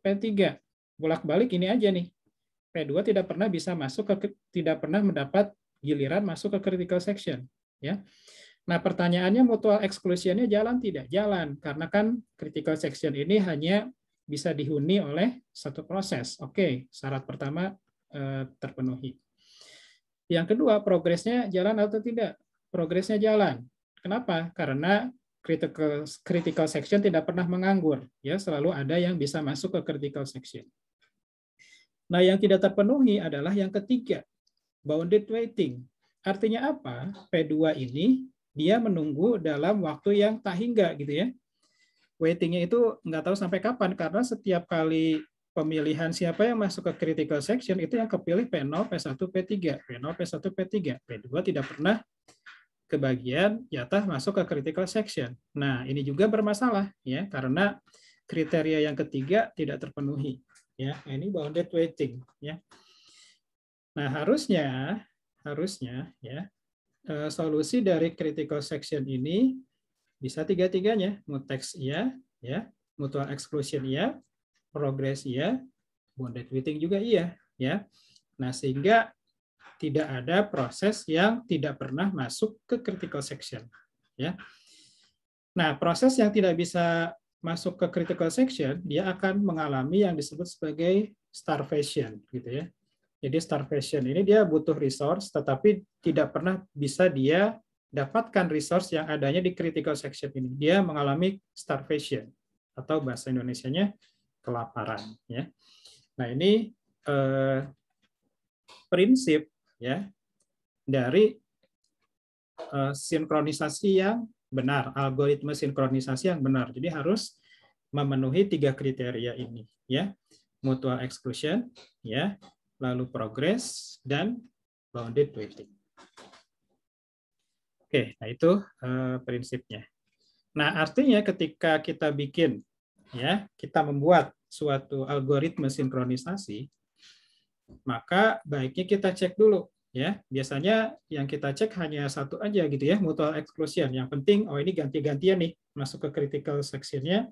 P3. Bolak-balik ini aja nih. P2 tidak pernah bisa masuk tidak pernah mendapat giliran masuk ke critical section. Ya. Nah, pertanyaannya mutual exclusion-nya jalan tidak? Jalan, karena kan critical section ini hanya bisa dihuni oleh satu proses. Oke, syarat pertama terpenuhi. Yang kedua, progresnya jalan atau tidak? Progresnya jalan. Kenapa? Karena critical section tidak pernah menganggur. Ya, selalu ada yang bisa masuk ke critical section. Nah, yang tidak terpenuhi adalah yang ketiga, bounded waiting. Artinya apa? P2 ini dia menunggu dalam waktu yang tak hingga gitu ya. Waitingnya itu nggak tahu sampai kapan karena setiap kali pemilihan siapa yang masuk ke critical section itu yang kepilih P0, P1, P3, P0, P1, P3, P2 tidak pernah kebagian jatah masuk ke critical section. Nah, ini juga bermasalah ya karena kriteria yang ketiga tidak terpenuhi ya. Ini bounded waiting ya. Nah, harusnya ya solusi dari critical section ini bisa tiga-tiganya, mutex iya, ya, mutual exclusion iya, progress iya, bounded waiting juga iya, ya. Nah, sehingga tidak ada proses yang tidak pernah masuk ke critical section, ya. Nah, proses yang tidak bisa masuk ke critical section, dia akan mengalami yang disebut sebagai starvation, gitu ya. Jadi starvation ini dia butuh resource, tetapi tidak pernah bisa dia dapatkan resource yang adanya di critical section ini. Dia mengalami starvation, atau bahasa Indonesianya kelaparan. Ya. Nah ini prinsip ya dari sinkronisasi yang benar, algoritma sinkronisasi yang benar. Jadi harus memenuhi tiga kriteria ini, ya, mutual exclusion, ya. Lalu progress, dan bounded waiting. Oke, nah itu prinsipnya. Nah, artinya ketika kita bikin, ya, kita membuat suatu algoritma sinkronisasi, maka baiknya kita cek dulu, ya. Biasanya yang kita cek hanya satu aja gitu ya, mutual exclusion. Yang penting, oh ini ganti-gantian nih, masuk ke critical section-nya,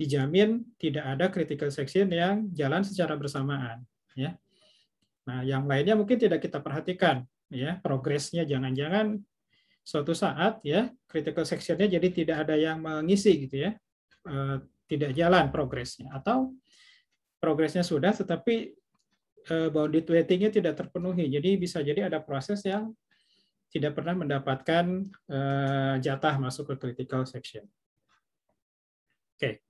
dijamin tidak ada critical section yang jalan secara bersamaan, ya. Nah, yang lainnya mungkin tidak kita perhatikan, ya, progresnya jangan-jangan suatu saat ya critical section-nya jadi tidak ada yang mengisi gitu ya, tidak jalan progresnya, atau progresnya sudah tetapi bounded waiting-nya tidak terpenuhi, jadi bisa jadi ada proses yang tidak pernah mendapatkan jatah masuk ke critical section. Oke.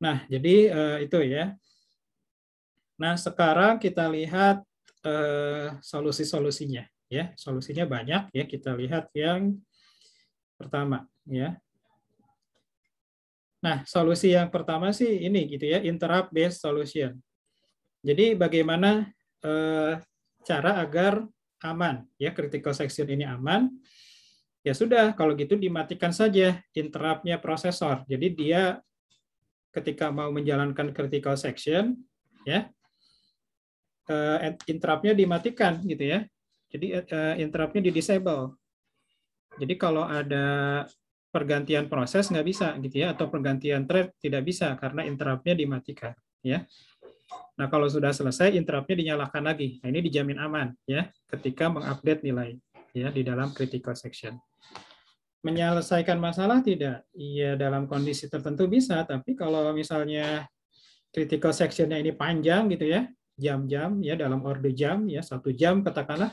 Nah, jadi itu ya. Nah, sekarang kita lihat solusi-solusinya. Ya, solusinya banyak ya. Kita lihat yang pertama, ya. Nah, solusi yang pertama sih ini gitu ya, interrupt based solution. Jadi bagaimana cara agar aman ya, critical section ini aman? Ya sudah, kalau gitu dimatikan saja interrupt-nya prosesor. Jadi dia ketika mau menjalankan critical section, ya, interrupt-nya dimatikan gitu ya. Jadi interrupt-nya di disable. Jadi kalau ada pergantian proses nggak bisa gitu ya, atau pergantian thread tidak bisa karena interrupt-nya dimatikan ya. Nah, kalau sudah selesai interrupt-nya dinyalakan lagi. Nah, ini dijamin aman ya ketika mengupdate nilai ya di dalam critical section. Menyelesaikan masalah tidak? Iya, dalam kondisi tertentu bisa, tapi kalau misalnya critical section-nya ini panjang gitu ya, jam-jam ya, dalam orde jam ya, 1 jam katakanlah,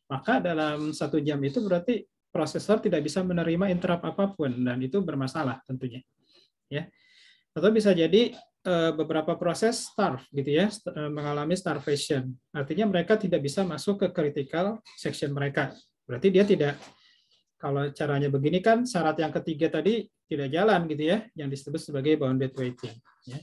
maka dalam 1 jam itu berarti prosesor tidak bisa menerima interrupt apapun, dan itu bermasalah tentunya ya. Atau bisa jadi beberapa proses starve gitu ya, mengalami starvation, artinya mereka tidak bisa masuk ke critical section mereka, berarti dia tidak. Kalau caranya begini kan syarat yang ketiga tadi tidak jalan gitu ya, yang disebut sebagai bounded waiting ya.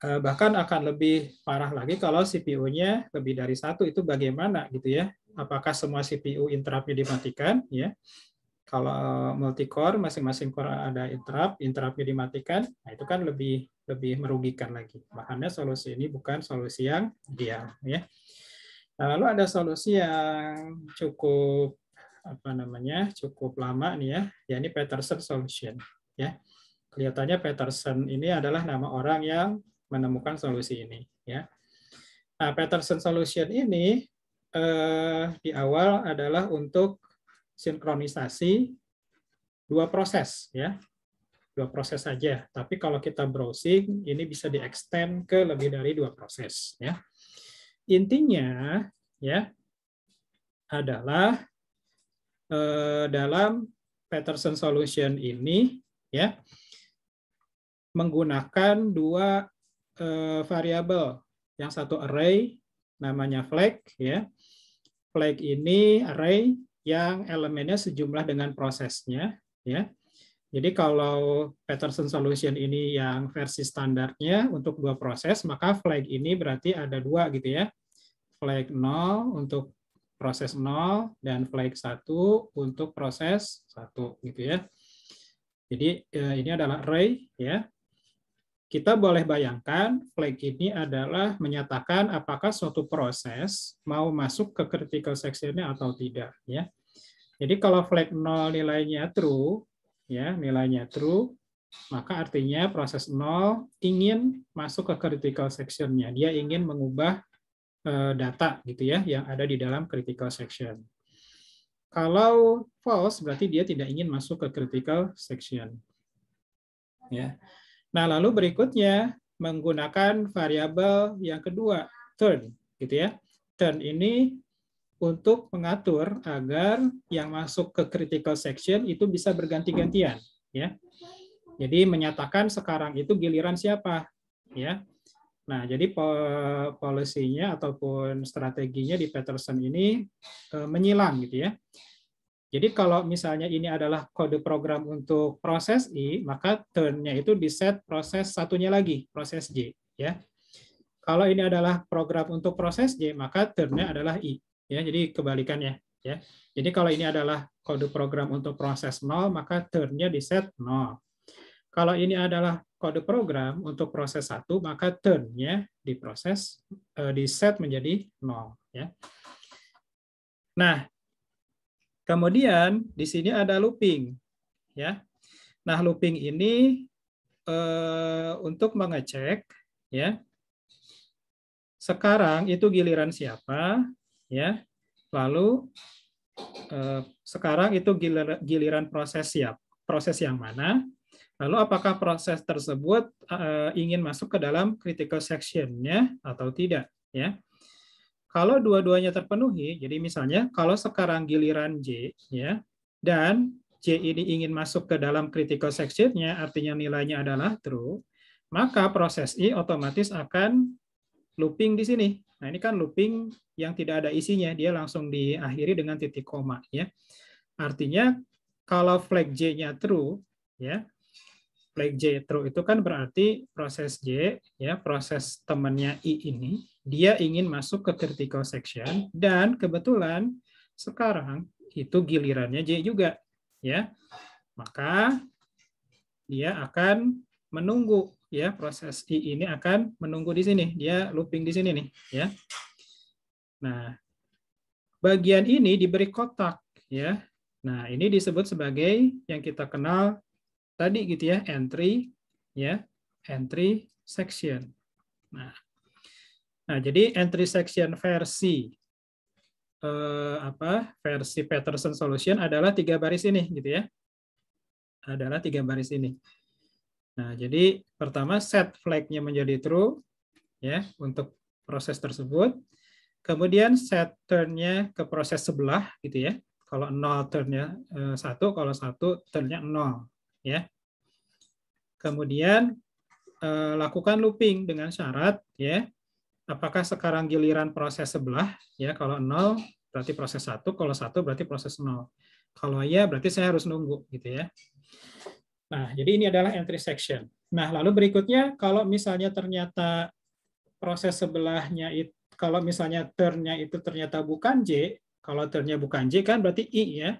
Bahkan akan lebih parah lagi kalau CPU-nya lebih dari 1, itu bagaimana gitu ya? Apakah semua CPU interrupt-nya dimatikan ya? Kalau multi-core masing-masing core ada interrupt-nya dimatikan, nah itu kan lebih merugikan lagi. Makanya solusi ini bukan solusi yang ideal ya. Nah, lalu ada solusi yang cukup cukup lama nih ya, yakni Peterson solution ya. Kelihatannya Peterson ini adalah nama orang yang menemukan solusi ini ya. Nah, Peterson solution ini di awal adalah untuk sinkronisasi 2 proses ya. 2 proses saja, tapi kalau kita browsing ini bisa di-extend ke lebih dari 2 proses ya. Intinya ya adalah dalam Peterson solution ini ya menggunakan 2 variabel, yang satu array namanya flag ya. Flag ini array yang elemennya sejumlah dengan prosesnya ya. Jadi kalau Peterson solution ini yang versi standarnya untuk 2 proses, maka flag ini berarti ada 2 gitu ya. Flag 0 untuk proses 0 dan flag 1 untuk proses 1 gitu ya. Jadi ini adalah array ya. Kita boleh bayangkan flag ini adalah menyatakan apakah suatu proses mau masuk ke critical section-nya atau tidak ya. Jadi kalau flag 0 nilainya true ya, nilainya true, maka artinya proses 0 ingin masuk ke critical section-nya. Dia ingin mengubah data gitu ya yang ada di dalam critical section. Kalau false berarti dia tidak ingin masuk ke critical section. Ya. Nah, lalu berikutnya menggunakan variabel yang kedua, turn gitu ya. Turn ini untuk mengatur agar yang masuk ke critical section itu bisa berganti-gantian ya. Jadi menyatakan sekarang itu giliran siapa ya. Nah, jadi polisinya ataupun strateginya di Peterson ini menyilang gitu ya. Jadi kalau misalnya ini adalah kode program untuk proses I, maka turn-nya itu di-set proses satunya lagi, proses J ya. Kalau ini adalah program untuk proses J, maka turn-nya adalah I. Ya, jadi kebalikannya ya. Jadi kalau ini adalah kode program untuk proses 0, maka turn-nya di-set 0. Kalau ini adalah kode program untuk proses 1, maka turn-nya di-set menjadi 0 ya. Nah, kemudian di sini ada looping ya. Nah, looping ini untuk mengecek ya. Sekarang itu giliran siapa ya. Lalu sekarang itu giliran proses yang mana? Lalu apakah proses tersebut ingin masuk ke dalam critical section-nya atau tidak ya? Kalau dua-duanya terpenuhi, jadi misalnya kalau sekarang giliran J ya dan J ini ingin masuk ke dalam critical section-nya, artinya nilainya adalah true, maka proses I otomatis akan looping di sini. Nah, ini kan looping yang tidak ada isinya, dia langsung diakhiri dengan titik koma ya. Artinya kalau flag J-nya true ya, flag J true itu kan berarti proses J ya, proses temannya I ini dia ingin masuk ke critical section dan kebetulan sekarang itu gilirannya J juga ya. Maka dia akan menunggu ya, proses I ini akan menunggu di sini, dia looping di sini nih ya. Nah, bagian ini diberi kotak ya. Nah, ini disebut sebagai yang kita kenal tadi gitu ya, entry section. Nah, jadi entry section versi versi Peterson solution adalah 3 baris ini gitu ya. Adalah 3 baris ini. Nah, jadi pertama set flag-nya menjadi true ya untuk proses tersebut. Kemudian set turn-nya ke proses sebelah gitu ya. Kalau 0 turn-nya 1, kalau 1 turn-nya 0 ya. Kemudian lakukan looping dengan syarat ya. Apakah sekarang giliran proses sebelah ya, kalau 0 berarti proses 1, kalau 1 berarti proses 0. Kalau iya berarti saya harus nunggu gitu ya. Nah, jadi ini adalah entry section. Nah, lalu berikutnya kalau misalnya ternyata proses sebelahnya itu, kalau misalnya turn-nya itu ternyata bukan J, kalau turn-nya bukan J kan berarti I ya.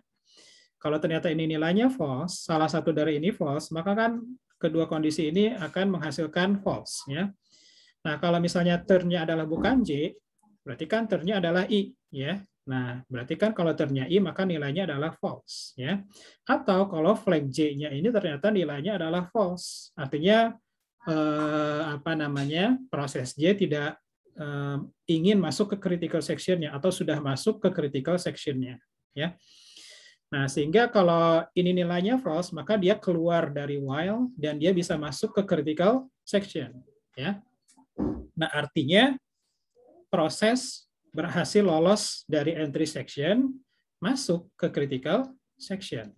Kalau ternyata ini nilainya false, salah satu dari ini false, maka kan kedua kondisi ini akan menghasilkan false ya. Nah, kalau misalnya turn-nya adalah bukan J, berarti kan turn-nya adalah I ya. Nah, berarti kan kalau turn-nya I maka nilainya adalah false ya. Atau kalau flag J-nya ini ternyata nilainya adalah false, artinya proses J tidak ingin masuk ke critical section-nya atau sudah masuk ke critical section-nya ya. Nah, sehingga kalau ini nilainya false, maka dia keluar dari while dan dia bisa masuk ke critical section ya. Nah, artinya proses berhasil lolos dari entry section masuk ke critical section.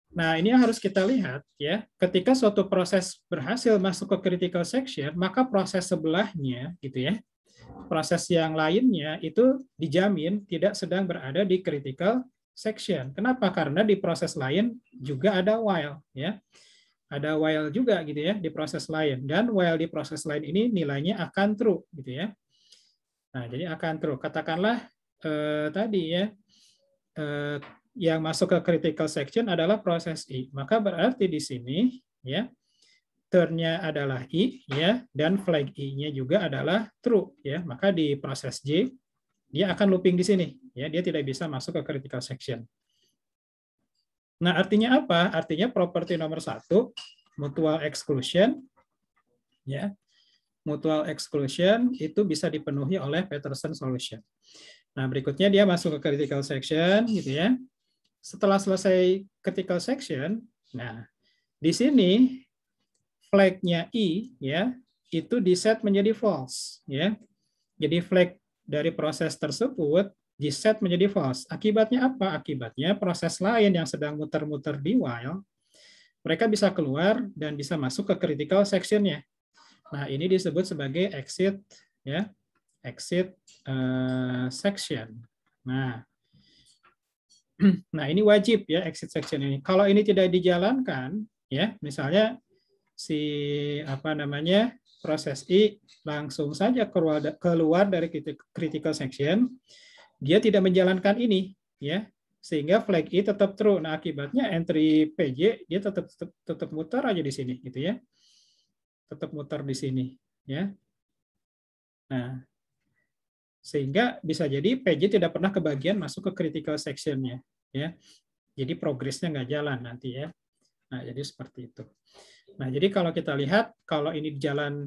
Nah, ini yang harus kita lihat ya. Ketika suatu proses berhasil masuk ke critical section, maka proses sebelahnya gitu ya, proses yang lainnya itu dijamin tidak sedang berada di critical section. Kenapa? Karena di proses lain juga ada while ya. Ada while juga gitu ya di proses lain, dan while di proses lain ini nilainya akan true gitu ya. Nah, jadi akan true. Katakanlah tadi ya yang masuk ke critical section adalah proses I. Maka berarti di sini ya turn-nya adalah I ya, dan flag I-nya juga adalah true ya. Maka di proses J dia akan looping di sini ya, dia tidak bisa masuk ke critical section. Nah, artinya apa? Artinya properti nomor 1, mutual exclusion ya. Mutual exclusion itu bisa dipenuhi oleh Peterson solution. Nah, berikutnya dia masuk ke critical section gitu ya. Setelah selesai critical section, nah di sini flag-nya I ya itu di-set menjadi false ya. Jadi flag dari proses tersebut di-set menjadi false. Akibatnya apa? Akibatnya proses lain yang sedang muter-muter di while mereka bisa keluar dan bisa masuk ke critical section-nya. Nah, ini disebut sebagai exit ya. Exit section. Nah, ini wajib ya exit section ini. Kalau ini tidak dijalankan ya, misalnya proses I langsung saja keluar dari critical section, dia tidak menjalankan ini ya, sehingga flag I tetap true. Nah, akibatnya entry PJ dia tetap muter aja di sini gitu ya. Tetap muter di sini ya. Nah, sehingga bisa jadi PJ tidak pernah kebagian masuk ke critical section-nya ya. Jadi progresnya nggak jalan nanti ya. Nah, jadi seperti itu. Nah, jadi kalau kita lihat kalau ini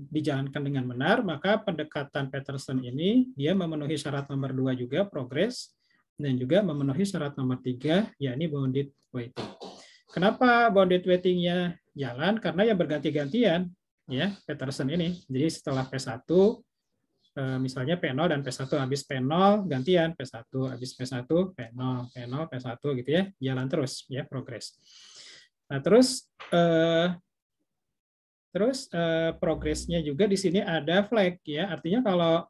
dijalankan dengan benar, maka pendekatan Peterson ini dia memenuhi syarat nomor 2 juga progress, dan juga memenuhi syarat nomor 3 yakni bounded weighting. Kenapa bounded weighting-nya jalan? Karena ya berganti-gantian ya Peterson ini. Jadi setelah P1 misalnya P0 dan P1 habis P0 gantian P1 habis P1 P0 P1 gitu ya, jalan terus ya progres. Nah, terus progresnya juga di sini ada flag ya, artinya kalau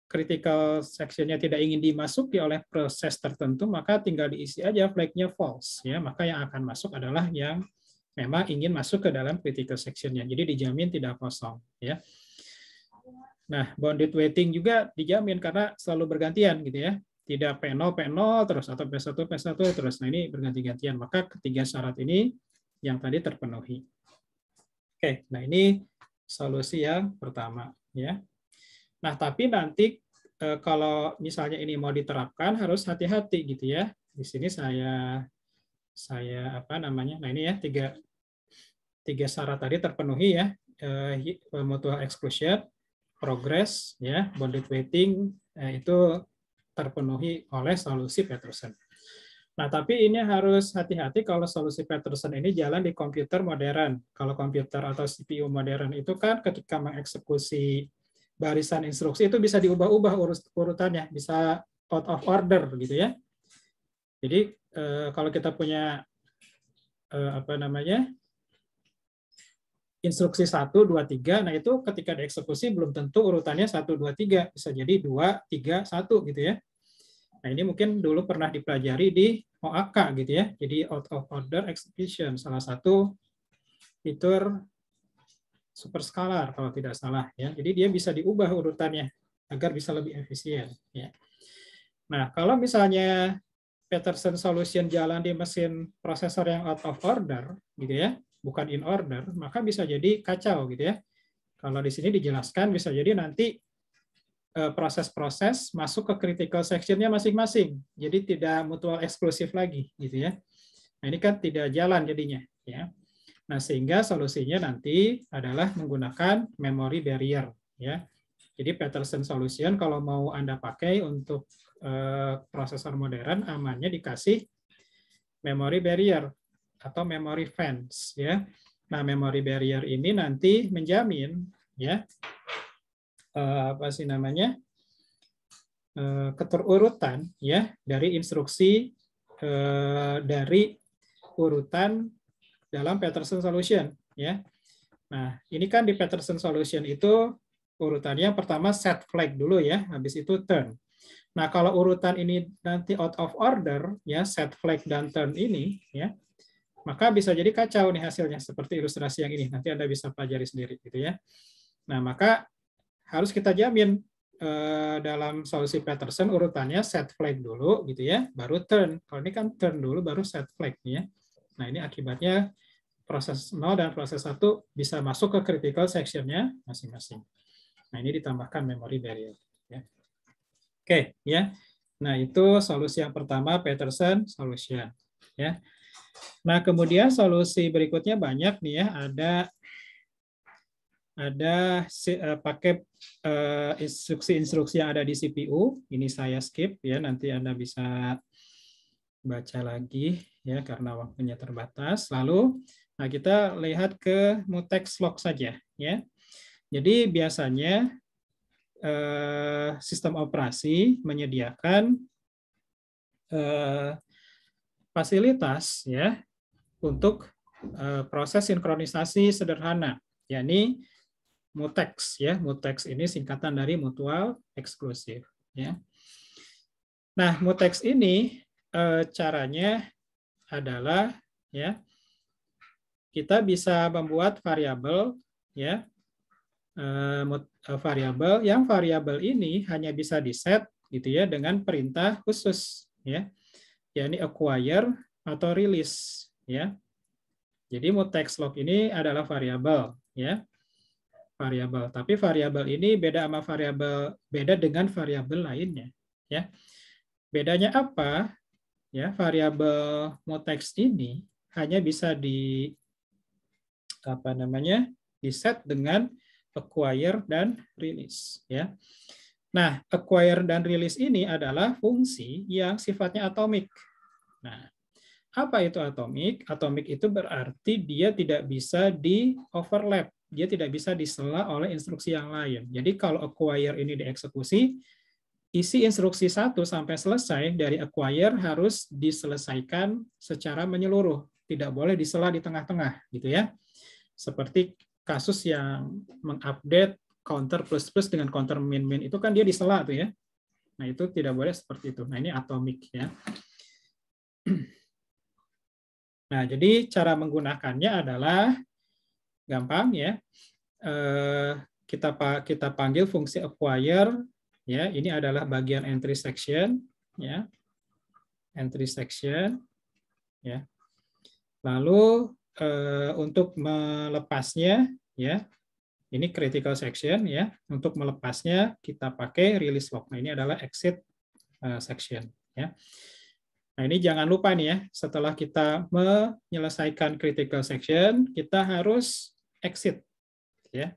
critical section-nya tidak ingin dimasuki oleh proses tertentu maka tinggal diisi aja flagnya false ya, maka yang akan masuk adalah yang memang ingin masuk ke dalam critical section-nya, jadi dijamin tidak kosong ya. Nah, bounded weighting juga dijamin karena selalu bergantian gitu ya. Tidak P0 terus atau P1 terus. Nah, ini berganti-gantian. Maka ketiga syarat ini yang tadi terpenuhi. Oke, nah ini solusi yang pertama ya. Nah, tapi nanti kalau misalnya ini mau diterapkan harus hati-hati gitu ya. Di sini saya apa namanya? Nah ini ya tiga syarat tadi terpenuhi ya. Mutual exclusion, progress, ya, bonded weighting itu terpenuhi oleh solusi Peterson. Nah, tapi ini harus hati-hati kalau solusi Peterson ini jalan di komputer modern. Kalau komputer atau CPU modern itu kan ketika mengeksekusi barisan instruksi itu bisa diubah-ubah urutannya, bisa out of order gitu ya. Jadi kalau kita punya apa namanya? Instruksi 1, 2, 3, nah itu ketika dieksekusi belum tentu urutannya 1, 2, 3, bisa jadi 2, 3, 1 gitu ya. Nah ini mungkin dulu pernah dipelajari di OAK gitu ya, jadi out of order execution, salah satu fitur superscalar kalau tidak salah ya. Jadi dia bisa diubah urutannya agar bisa lebih efisien ya. Nah, kalau misalnya Peterson solution jalan di mesin prosesor yang out of order gitu ya, bukan in order, maka bisa jadi kacau gitu ya. Kalau di sini dijelaskan bisa jadi nanti proses-proses masuk ke critical section-nya masing-masing. Jadi tidak mutual eksklusif lagi gitu ya. Nah, ini kan tidak jalan jadinya ya. Nah, sehingga solusinya nanti adalah menggunakan memory barrier ya. Jadi Peterson solution kalau mau Anda pakai untuk prosesor modern amannya dikasih memory barrier atau memory fence ya. Nah, memory barrier ini nanti menjamin ya apa sih namanya? Keterurutan ya dari instruksi dari urutan dalam Peterson solution ya. Nah, ini kan di Peterson solution itu urutannya pertama set flag dulu ya, habis itu turn. Nah, kalau urutan ini nanti out of order ya, set flag dan turn ini ya, maka bisa jadi kacau nih hasilnya seperti ilustrasi yang ini. Nanti Anda bisa pelajari sendiri gitu ya. Nah, maka harus kita jamin dalam solusi Peterson urutannya set flag dulu gitu ya, baru turn. Kalau ini kan turn dulu baru set flag ya. Nah, ini akibatnya proses 0 dan proses 1 bisa masuk ke critical section-nya masing-masing. Nah, ini ditambahkan memory barrier ya. Oke, ya. Nah, itu solusi yang pertama Peterson solution ya. Nah, kemudian solusi berikutnya banyak nih ya, ada pakai instruksi-instruksi yang ada di CPU. Ini saya skip ya, nanti Anda bisa baca lagi ya karena waktunya terbatas. Lalu nah kita lihat ke mutex log saja ya. Jadi biasanya sistem operasi menyediakan fasilitas ya untuk proses sinkronisasi sederhana, yakni mutex ya. Mutex ini singkatan dari mutual eksklusif ya. Nah, mutex ini caranya adalah ya kita bisa membuat variabel ya, variabel yang variabel ini hanya bisa diset gitu ya dengan perintah khusus ya, yakni acquire atau release ya. Jadi mutex log ini adalah variabel ya, variabel. Tapi variabel ini beda sama variabel, beda dengan variabel lainnya ya. Bedanya apa? Ya, variabel mutex ini hanya bisa di apa namanya? Diset dengan acquire dan release ya. Nah, acquire dan release ini adalah fungsi yang sifatnya atomik. Nah, apa itu atomik? Atomik itu berarti dia tidak bisa di overlap, dia tidak bisa disela oleh instruksi yang lain. Jadi kalau acquire ini dieksekusi, isi instruksi 1 sampai selesai dari acquire harus diselesaikan secara menyeluruh, tidak boleh disela di tengah-tengah gitu ya. Seperti kasus yang mengupdate counter plus plus dengan counter min min itu kan dia disela tuh ya. Nah, itu tidak boleh seperti itu. Nah, ini atomik ya. Nah, jadi cara menggunakannya adalah gampang ya. Kita panggil fungsi acquire ya. Ini adalah bagian entry section ya. Entry section ya. Lalu untuk melepasnya ya, Ini critical section ya. Untuk melepasnya kita pakai release lock. Nah, ini adalah exit section ya. Nah, ini jangan lupa nih ya, setelah kita menyelesaikan critical section, kita harus exit ya.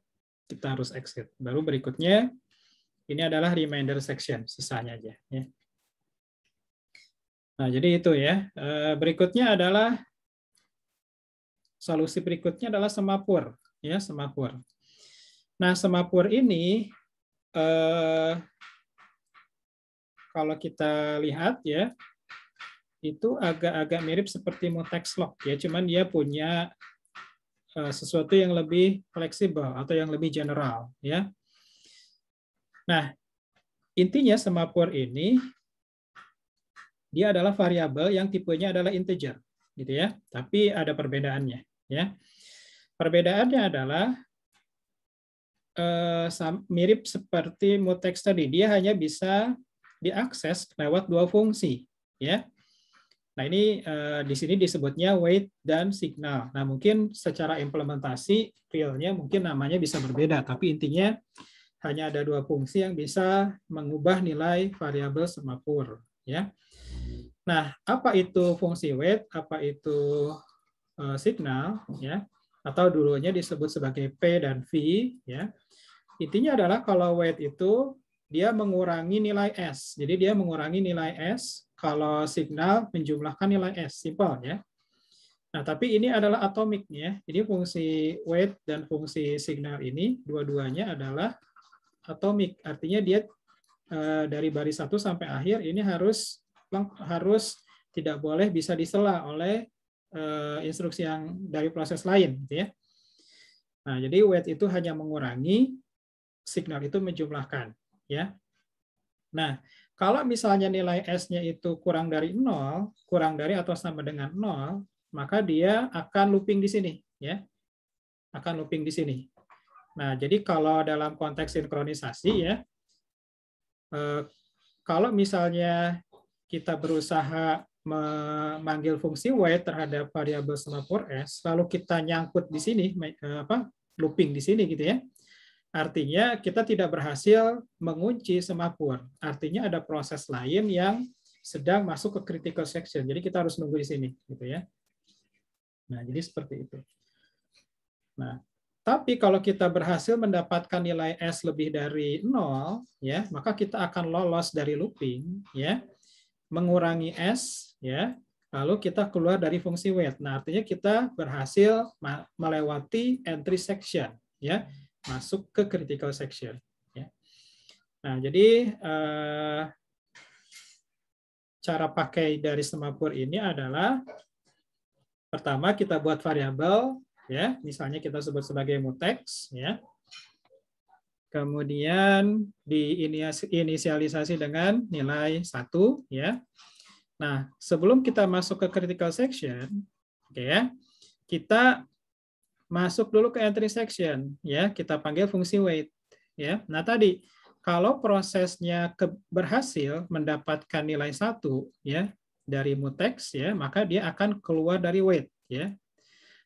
Kita harus exit. Baru berikutnya ini adalah remainder section, sisanya aja ya. Nah, jadi itu ya. Berikutnya adalah solusi berikutnya adalah semapur ya, semapur. Nah, semapur ini kalau kita lihat ya, itu agak-agak mirip seperti mutex lock ya, cuman dia punya sesuatu yang lebih fleksibel atau yang lebih general ya. Nah, intinya semapur ini dia adalah variabel yang tipenya adalah integer gitu ya, tapi ada perbedaannya ya. Perbedaannya adalah mirip seperti mutex tadi, dia hanya bisa diakses lewat dua fungsi ya. Nah, ini di sini disebutnya wait dan signal. Nah, mungkin secara implementasi realnya mungkin namanya bisa berbeda, tapi intinya hanya ada dua fungsi yang bisa mengubah nilai variabel semapur ya. Nah, apa itu fungsi wait, apa itu signal ya, atau dulunya disebut sebagai P dan V ya. Intinya adalah kalau wait itu dia mengurangi nilai S. Jadi dia mengurangi nilai S, kalau signal menjumlahkan nilai S, simpel ya. Nah, tapi ini adalah atomik ya. Jadi fungsi wait dan fungsi signal ini dua-duanya adalah atomik. Artinya dia dari baris 1 sampai akhir ini harus tidak boleh bisa disela oleh instruksi yang dari proses lain gitu ya. Nah, jadi wait itu hanya mengurangi, signal itu menjumlahkan ya. Nah, kalau misalnya nilai S-nya itu kurang dari 0, kurang dari atau sama dengan 0, maka dia akan looping di sini ya. Akan looping di sini. Nah, jadi kalau dalam konteks sinkronisasi ya, kalau misalnya kita berusaha memanggil fungsi wait terhadap variabel semapur S, lalu kita nyangkut di sini, looping di sini gitu ya. Artinya kita tidak berhasil mengunci semapur. Artinya ada proses lain yang sedang masuk ke critical section. Jadi kita harus nunggu di sini, gitu ya. Nah, jadi seperti itu. Nah, tapi kalau kita berhasil mendapatkan nilai S lebih dari 0, ya, maka kita akan lolos dari looping, ya, mengurangi S, ya, lalu kita keluar dari fungsi wait. Nah, artinya kita berhasil melewati entry section, ya, masuk ke critical section. Ya. Nah, jadi cara pakai dari semapur ini adalah pertama kita buat variabel, ya, misalnya kita sebut sebagai mutex, ya. Kemudian diinisialisasi dengan nilai 1, ya. Nah, sebelum kita masuk ke critical section, oke ya, kita masuk dulu ke entry section, ya, kita panggil fungsi wait, ya. Nah, tadi kalau prosesnya berhasil mendapatkan nilai 1, ya, dari mutex, ya, maka dia akan keluar dari wait, ya.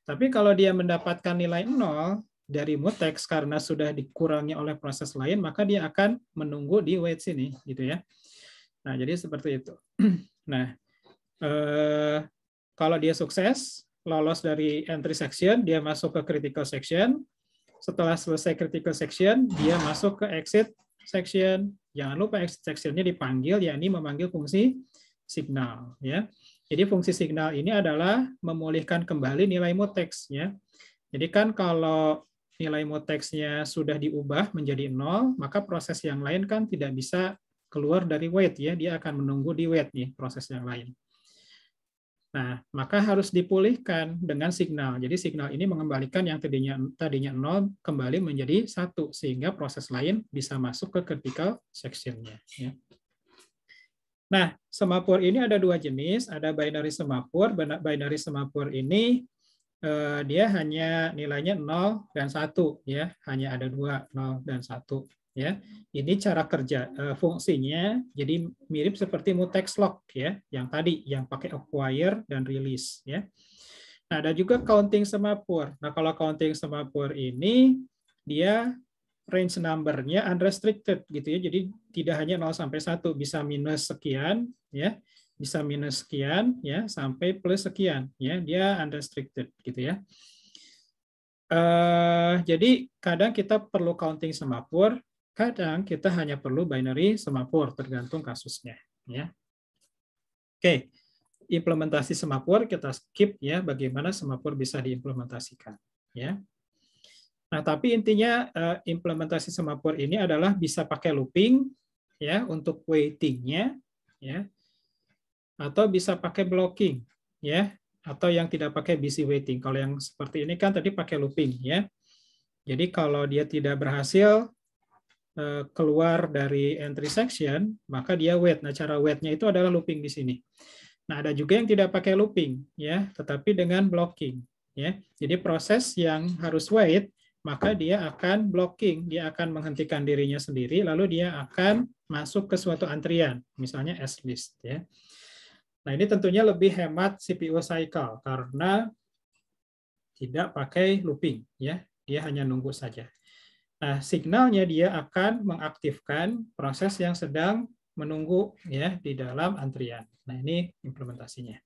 Tapi kalau dia mendapatkan nilai 0 dari mutex karena sudah dikurangi oleh proses lain, maka dia akan menunggu di wait sini, gitu ya. Nah, jadi seperti itu. Nah, kalau dia sukses lolos dari entry section, dia masuk ke critical section. Setelah selesai critical section, dia masuk ke exit section. Jangan lupa exit section-nya dipanggil, yakni memanggil fungsi signal. Ya. Jadi fungsi signal ini adalah memulihkan kembali nilai mutex. Ya. Jadi kan kalau nilai mutex-nya sudah diubah menjadi 0, maka proses yang lain kan tidak bisa keluar dari wait. Ya. Dia akan menunggu di wait nih proses yang lain. Nah, maka harus dipulihkan dengan signal. Jadi signal ini mengembalikan yang tadinya 0 kembali menjadi 1 sehingga proses lain bisa masuk ke critical section-nya. Ya. Nah, semapur ini ada dua jenis, ada binary semapur. Binary semapur ini dia hanya nilainya 0 dan 1, ya, hanya ada 2, 0 dan 1. Ya, ini cara kerja fungsinya jadi mirip seperti mutex lock ya, yang tadi yang pakai acquire dan release ya. Nah, ada juga counting semapur. Nah, kalau counting semapur ini dia range number-nya unrestricted gitu ya. Jadi tidak hanya 0 sampai 1, bisa minus sekian ya, bisa minus sekian ya sampai plus sekian ya. Dia unrestricted gitu ya. Jadi kadang kita perlu counting semapur, kadang kita hanya perlu binary semapur tergantung kasusnya ya. Oke. Implementasi semapur kita skip ya, bagaimana semapur bisa diimplementasikan ya. Nah, tapi intinya implementasi semapur ini adalah bisa pakai looping ya untuk weighting-nya ya, atau bisa pakai blocking ya, atau yang tidak pakai busy waiting. Kalau yang seperti ini kan tadi pakai looping ya. Jadi kalau dia tidak berhasil keluar dari entry section, maka dia wait. Nah, cara wait-nya itu adalah looping di sini. Nah, ada juga yang tidak pakai looping ya, tetapi dengan blocking ya. Jadi proses yang harus wait, maka dia akan blocking, dia akan menghentikan dirinya sendiri, lalu dia akan masuk ke suatu antrian, misalnya as list ya. Nah, ini tentunya lebih hemat CPU cycle karena tidak pakai looping ya, dia hanya nunggu saja. Nah, signalnya dia akan mengaktifkan proses yang sedang menunggu ya di dalam antrian. Nah, ini implementasinya.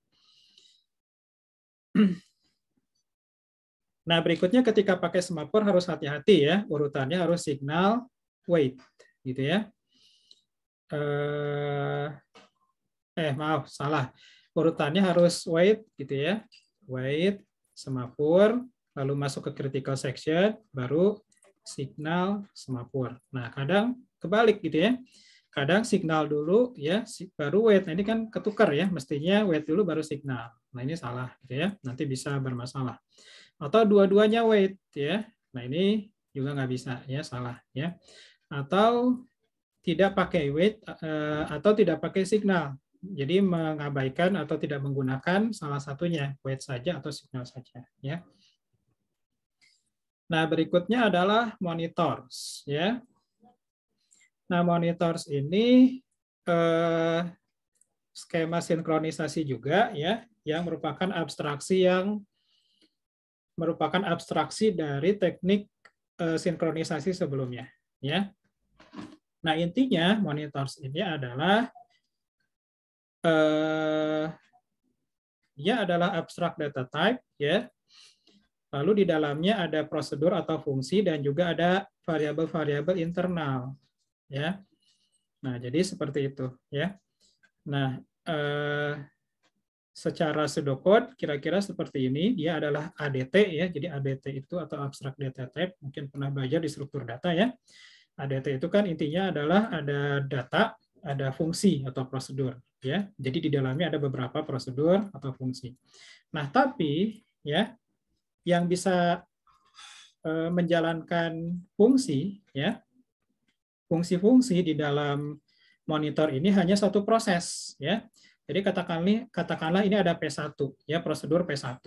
Nah, berikutnya ketika pakai semapur harus hati-hati ya, urutannya harus signal wait gitu ya. Maaf, salah. Urutannya harus wait gitu ya. Wait, semapur, lalu masuk ke critical section, baru signal semapur. Nah, kadang kebalik gitu ya. Kadang signal dulu ya, baru wait. Nah, ini kan ketukar ya, mestinya wait dulu baru signal. Nah, ini salah gitu ya. Nanti bisa bermasalah. Atau dua-duanya wait ya. Nah, ini juga nggak bisa ya, salah ya. Atau tidak pakai wait atau tidak pakai signal. Jadi mengabaikan atau tidak menggunakan salah satunya, wait saja atau signal saja ya. Nah, berikutnya adalah monitors ya. Nah, monitors ini skema sinkronisasi juga ya, yang merupakan abstraksi dari teknik sinkronisasi sebelumnya ya. Nah, intinya monitors ini adalah dia adalah abstract data type ya. Lalu di dalamnya ada prosedur atau fungsi dan juga ada variabel-variabel internal ya. Nah, jadi seperti itu ya. Nah, secara pseudocode kira-kira seperti ini, dia adalah ADT ya. Jadi ADT itu atau abstract data type, mungkin pernah belajar di struktur data ya. ADT itu kan intinya adalah ada data, ada fungsi atau prosedur ya. Jadi di dalamnya ada beberapa prosedur atau fungsi. Nah, tapi ya yang bisa menjalankan fungsi ya, fungsi-fungsi di dalam monitor ini hanya satu proses ya. Jadi katakanlah ini ada P1 ya, prosedur P1.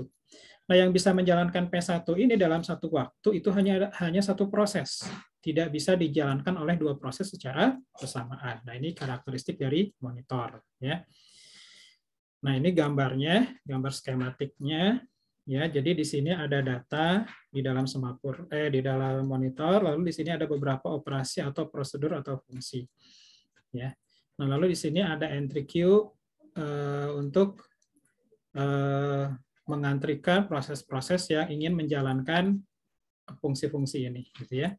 Nah, yang bisa menjalankan P1 ini dalam satu waktu itu hanya satu proses. Tidak bisa dijalankan oleh dua proses secara bersamaan. Nah, ini karakteristik dari monitor ya. Nah, ini gambarnya, gambar skematiknya ya. Jadi di sini ada data di dalam semapur di dalam monitor, lalu di sini ada beberapa operasi atau prosedur atau fungsi. Ya. Nah, lalu di sini ada entry queue untuk mengantrikan proses-proses yang ingin menjalankan fungsi-fungsi ini, gitu ya.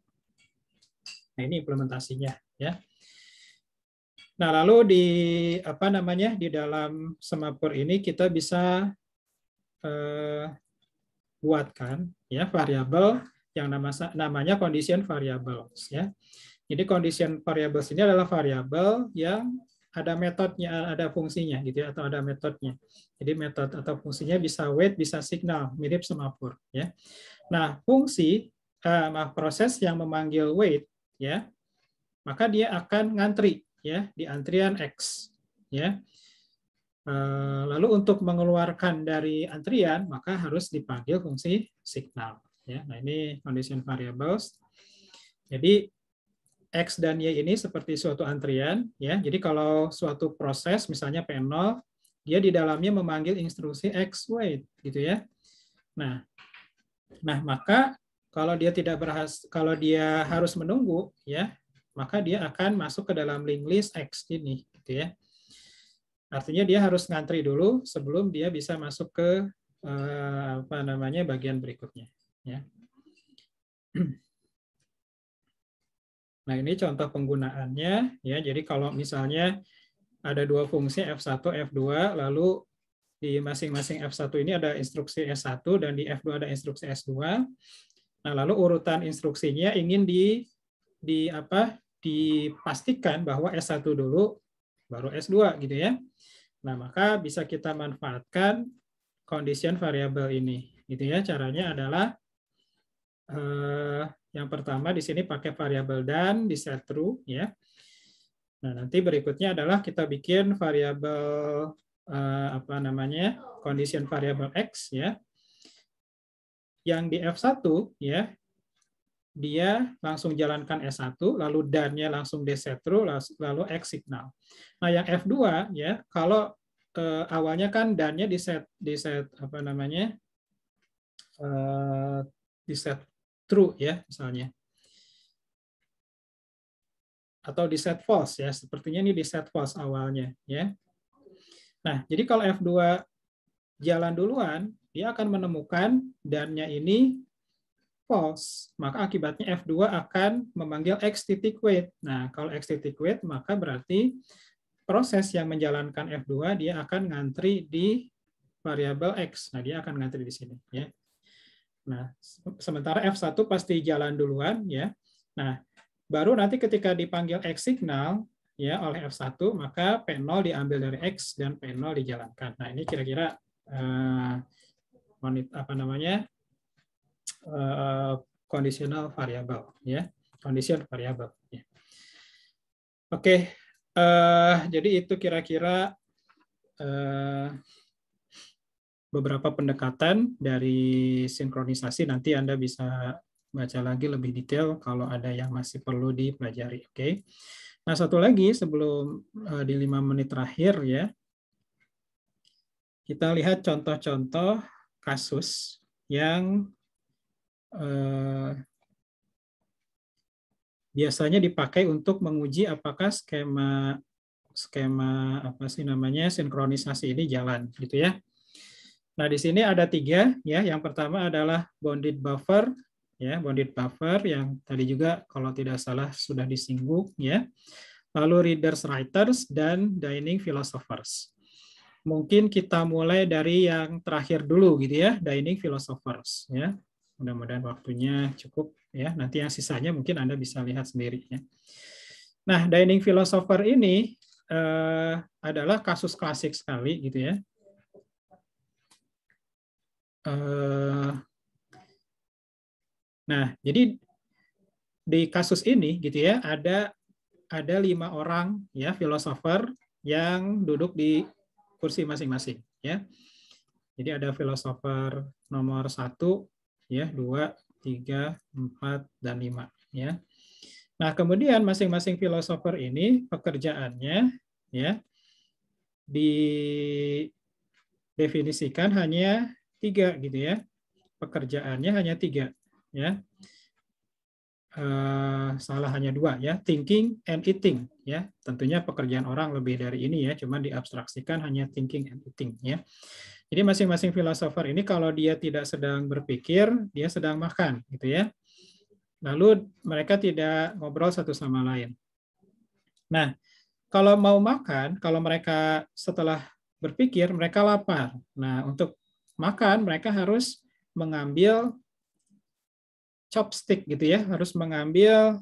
Nah, ini implementasinya, ya. Nah, lalu di dalam semapur ini kita bisa buatkan ya variabel yang namanya condition variables, ya. Jadi condition variables ini adalah variabel yang ada metodenya, ada fungsinya gitu ya, atau ada metodenya. Jadi metode atau fungsinya bisa wait, bisa signal, mirip semapur ya. Nah, proses yang memanggil wait ya, maka dia akan ngantri ya di antrian X ya. Lalu untuk mengeluarkan dari antrian maka harus dipanggil fungsi signal ya. Nah, ini condition variables. Jadi X dan Y ini seperti suatu antrian ya. Jadi kalau suatu proses misalnya P0 dia di dalamnya memanggil instruksi X wait gitu ya. Nah, maka kalau dia harus menunggu, ya, maka dia akan masuk ke dalam linked list X ini, gitu ya. Artinya dia harus ngantri dulu sebelum dia bisa masuk ke bagian berikutnya, ya. Nah, ini contoh penggunaannya, ya. Jadi kalau misalnya ada dua fungsi F1, F2, lalu di masing-masing F1 ini ada instruksi S1 dan di F2 ada instruksi S2. Nah, lalu urutan instruksinya ingin dipastikan bahwa S1 dulu baru S2 gitu ya. Nah, maka bisa kita manfaatkan condition variable ini gitu ya. Caranya adalah yang pertama di sini pakai variabel dan di set true ya. Nah, nanti berikutnya adalah kita bikin variabel condition variable X ya. Yang di F1 ya, dia langsung jalankan S1, lalu dan-nya langsung set true, lalu X signal. Nah, yang F2 ya, kalau awalnya kan dan-nya di set true ya misalnya. Atau di set false ya, sepertinya ini di set false awalnya ya. Nah, jadi kalau F2 jalan duluan, dia akan menemukan dan-nya ini false, maka akibatnya F2 akan memanggil X titik wait. Nah, kalau X titik wait, maka berarti proses yang menjalankan F2 dia akan ngantri di variabel X. Nah, dia akan ngantri di sini ya. Nah, sementara F1 pasti jalan duluan ya. Nah, baru nanti ketika dipanggil X signal ya oleh F1, maka P0 diambil dari X dan P0 dijalankan. Nah, ini kira-kira conditional variable ya, condition variable ya. Oke, jadi itu kira-kira beberapa pendekatan dari sinkronisasi. Nanti Anda bisa baca lagi lebih detail kalau ada yang masih perlu dipelajari. Oke. Nah, satu lagi sebelum di 5 menit terakhir ya, kita lihat contoh-contoh kasus yang biasanya dipakai untuk menguji apakah skema sinkronisasi ini jalan gitu ya. Nah, di sini ada 3 ya. Yang pertama adalah bounded buffer ya, bounded buffer yang tadi juga kalau tidak salah sudah disinggung ya. Lalu readers writers dan dining philosophers. Mungkin kita mulai dari yang terakhir dulu gitu ya, dining philosophers ya. Mudah-mudahan waktunya cukup ya. Nanti yang sisanya mungkin Anda bisa lihat sendiri ya. Nah, dining philosopher ini adalah kasus klasik sekali gitu ya. Nah, jadi di kasus ini gitu ya ada 5 orang ya filosofer yang duduk di kursi masing-masing ya. Jadi ada filosofer nomor 1 ya, 2, 3, 4 dan 5 ya. Nah, kemudian masing-masing filosofer ini pekerjaannya ya didefinisikan hanya 3 gitu ya. Pekerjaannya hanya 3 ya. Salah hanya 2 ya, thinking and eating ya. Tentunya pekerjaan orang lebih dari ini ya, cuma diabstraksikan hanya thinking and eating ya. Jadi masing-masing filosofer ini kalau dia tidak sedang berpikir, dia sedang makan gitu ya. Lalu mereka tidak ngobrol satu sama lain. Nah, kalau mau makan, kalau mereka setelah berpikir, mereka lapar. Nah, untuk makan mereka harus mengambil chopstick gitu ya, harus mengambil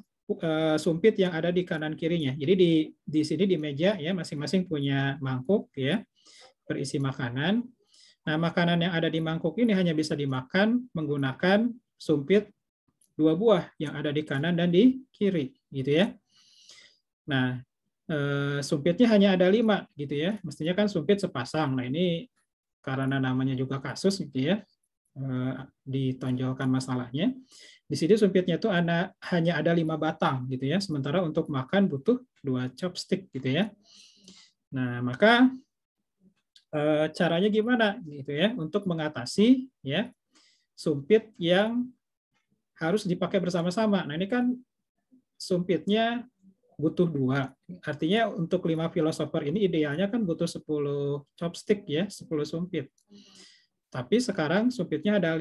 sumpit yang ada di kanan kirinya. Jadi di sini di meja ya masing-masing punya mangkuk ya berisi makanan. Nah, makanan yang ada di mangkuk ini hanya bisa dimakan menggunakan sumpit 2 buah yang ada di kanan dan di kiri gitu ya. Nah, sumpitnya hanya ada 5 gitu ya. Mestinya kan sumpit sepasang. Nah, ini karena namanya juga kasus gitu ya. Ditonjolkan masalahnya. Di sini sumpitnya itu hanya ada 5 batang gitu ya. Sementara untuk makan butuh 2 chopstick gitu ya. Nah, maka caranya gimana gitu ya untuk mengatasi ya sumpit yang harus dipakai bersama-sama. Nah, ini kan sumpitnya butuh 2. Artinya untuk 5 filosofer ini idealnya kan butuh 10 chopstick ya, 10 sumpit. Tapi sekarang sumpitnya ada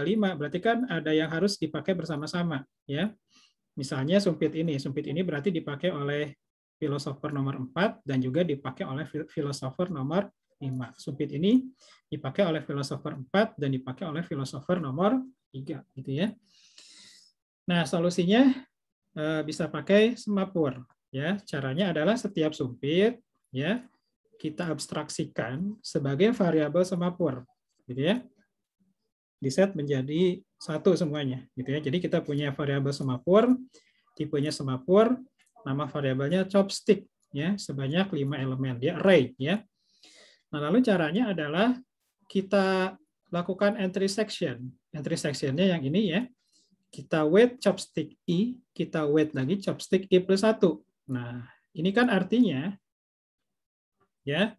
5, berarti kan ada yang harus dipakai bersama-sama ya. Misalnya sumpit ini berarti dipakai oleh filosofer nomor 4 dan juga dipakai oleh filosofer nomor 5. Sumpit ini dipakai oleh filosofer 4 dan dipakai oleh filosofer nomor 3 gitu ya. Nah, solusinya bisa pakai semapur ya. Caranya adalah setiap sumpit ya kita abstraksikan sebagai variabel semapur gitu ya. Diset menjadi satu semuanya gitu ya. Jadi kita punya variabel semapur, tipenya semapur, nama variabelnya chopstick ya, sebanyak 5 elemen, dia array ya. Nah, lalu caranya adalah kita lakukan entry section. Entry sectionnya yang ini ya. Kita wait chopstick I, kita wait lagi chopstick I plus 1. Nah, ini kan artinya ya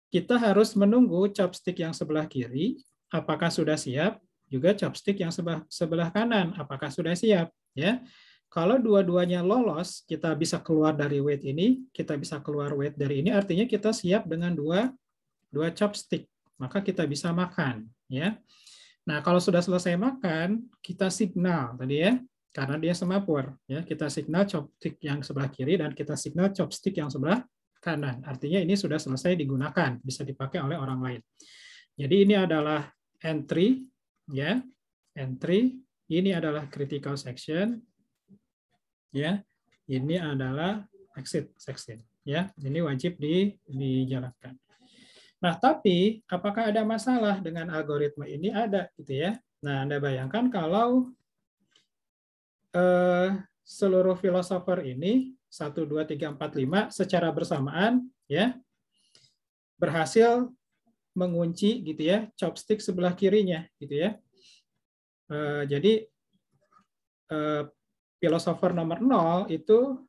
kita harus menunggu chopstick yang sebelah kiri apakah sudah siap, juga chopstick yang sebelah kanan apakah sudah siap ya. Kalau dua-duanya lolos, kita bisa keluar dari wait ini, kita bisa keluar wait dari ini, artinya kita siap dengan dua chopstick, maka kita bisa makan ya. Nah, kalau sudah selesai makan, kita signal tadi ya, karena dia semapur ya, kita signal chopstick yang sebelah kiri dan kita signal chopstick yang sebelah kanan. Artinya ini sudah selesai digunakan, bisa dipakai oleh orang lain. Jadi ini adalah entry ya, entry, ini adalah critical section ya. Ini adalah exit section ya. Ini wajib dijalankan. Nah, tapi apakah ada masalah dengan algoritma ini? Ada, gitu ya. Nah, Anda bayangkan kalau seluruh filosofer ini 1, 2, 3, 4, 5 secara bersamaan ya berhasil mengunci gitu ya chopstick sebelah kirinya, gitu ya. Jadi filosofer nomor 0 itu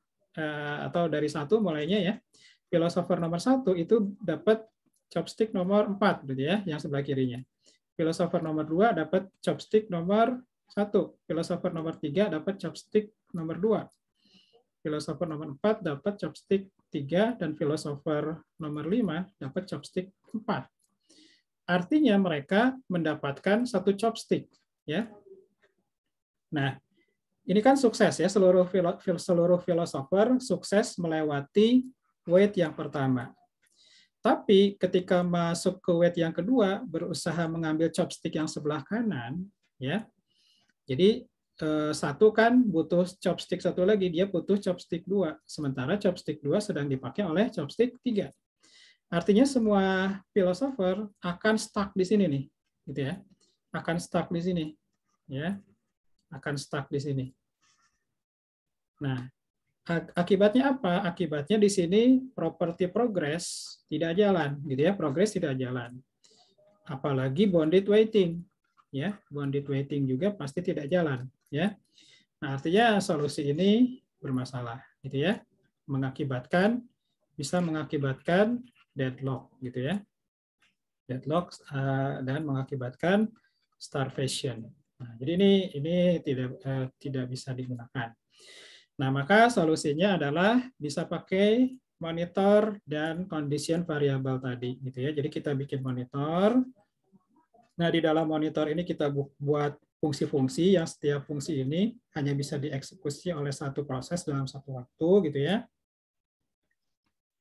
atau dari 1 mulainya ya, filosofer nomor 1 itu dapat chopstick nomor 4 gitu ya, yang sebelah kirinya. Filosofer nomor 2 dapat chopstick nomor 1. Filosofer nomor 3 dapat chopstick nomor 2. Filosofer nomor 4 dapat chopstick 3 dan filosofer nomor 5 dapat chopstick 4. Artinya mereka mendapatkan 1 chopstick ya. Nah, ini kan sukses ya, seluruh filosofer sukses melewati wait yang pertama. Tapi ketika masuk ke wait yang kedua, berusaha mengambil chopstick yang sebelah kanan, ya. Jadi 1 kan butuh chopstick 1 lagi, dia butuh chopstick 2. Sementara chopstick 2 sedang dipakai oleh chopstick 3. Artinya semua filosofer akan stuck di sini nih, gitu ya. Akan stuck di sini, ya. Akan stuck di sini. Nah, akibatnya apa? Akibatnya di sini properti progress tidak jalan, gitu ya. Progress tidak jalan. Apalagi bounded waiting, ya. Bounded waiting juga pasti tidak jalan, ya. Nah, artinya solusi ini bermasalah, gitu ya. Bisa mengakibatkan deadlock, gitu ya. Deadlock dan mengakibatkan starvation. Nah, jadi ini tidak bisa digunakan. Nah, maka solusinya adalah bisa pakai monitor dan condition variable tadi, gitu ya. Jadi kita bikin monitor. Nah, di dalam monitor ini kita buat fungsi-fungsi yang setiap fungsi ini hanya bisa dieksekusi oleh satu proses dalam satu waktu, gitu ya.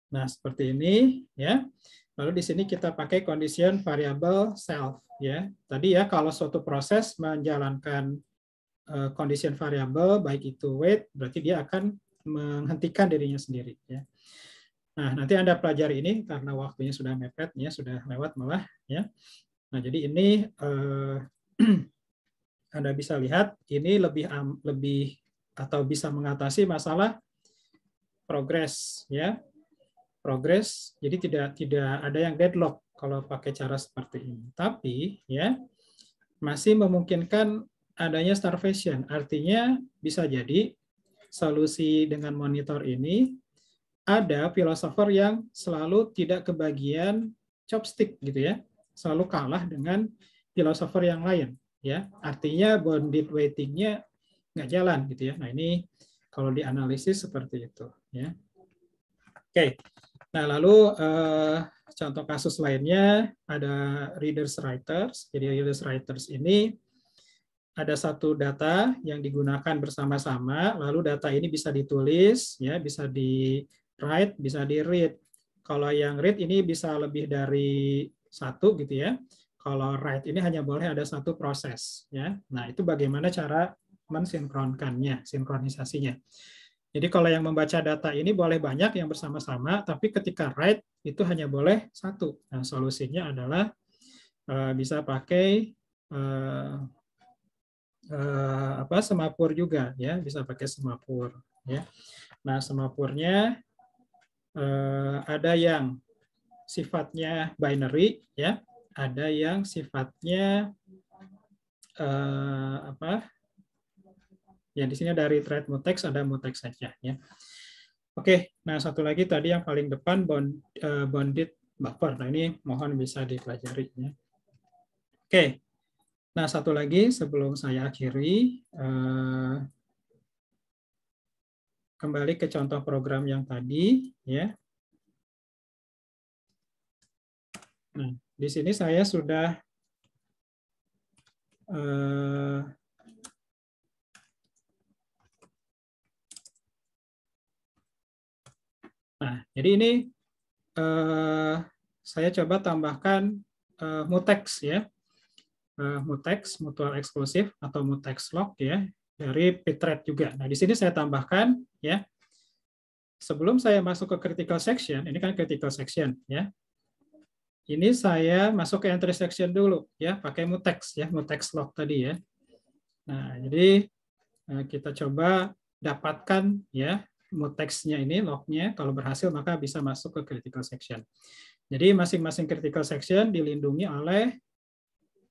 Nah, seperti ini, ya. Lalu di sini kita pakai condition variable self, ya. Tadi ya, kalau suatu proses menjalankan condition variable, baik itu wait, berarti dia akan menghentikan dirinya sendiri. Ya. Nah, nanti Anda pelajari ini karena waktunya sudah mepet, ya, sudah lewat malah. Ya. Nah, jadi ini Anda bisa lihat ini lebih atau bisa mengatasi masalah progress, ya. Progress, jadi tidak ada yang deadlock kalau pakai cara seperti ini. Tapi ya masih memungkinkan adanya starvation. Artinya bisa jadi solusi dengan monitor ini ada filosofer yang selalu tidak kebagian chopstick gitu ya. Selalu kalah dengan filosofer yang lain. ya. Artinya bonded weighting-nya nggak jalan gitu ya. Nah, ini kalau dianalisis seperti itu ya. Oke. Nah, lalu contoh kasus lainnya ada readers writers. Jadi readers writers ini ada satu data yang digunakan bersama-sama, lalu data ini bisa ditulis, ya, bisa di write, bisa di read. Kalau yang read ini bisa lebih dari satu gitu ya. Kalau write ini hanya boleh ada satu proses, ya. Nah, itu bagaimana cara mensinkronkannya, sinkronisasinya. Jadi kalau yang membaca data ini boleh banyak yang bersama-sama, tapi ketika write itu hanya boleh satu. Nah, solusinya adalah bisa pakai semapur juga, ya, bisa pakai semapur. Ya. Nah, semapurnya ada yang sifatnya binary, ya, ada yang sifatnya ya di sini dari thread mutex, ada mutex saja ya. Oke, nah satu lagi tadi yang paling depan bonded buffer. Nah ini mohon bisa dipelajari ya. Oke, nah satu lagi sebelum saya akhiri, kembali ke contoh program yang tadi ya. Nah di sini saya sudah nah, jadi ini saya coba tambahkan mutex ya, mutex mutual eksklusif atau mutex lock ya dari pthread juga. Nah di sini saya tambahkan ya. Sebelum saya masuk ke critical section, ini kan critical section ya. Ini saya masuk ke entry section dulu ya, pakai mutex ya, mutex lock tadi ya. Nah jadi kita coba dapatkan ya mutexnya ini, lognya, kalau berhasil maka bisa masuk ke critical section. Jadi masing-masing critical section dilindungi oleh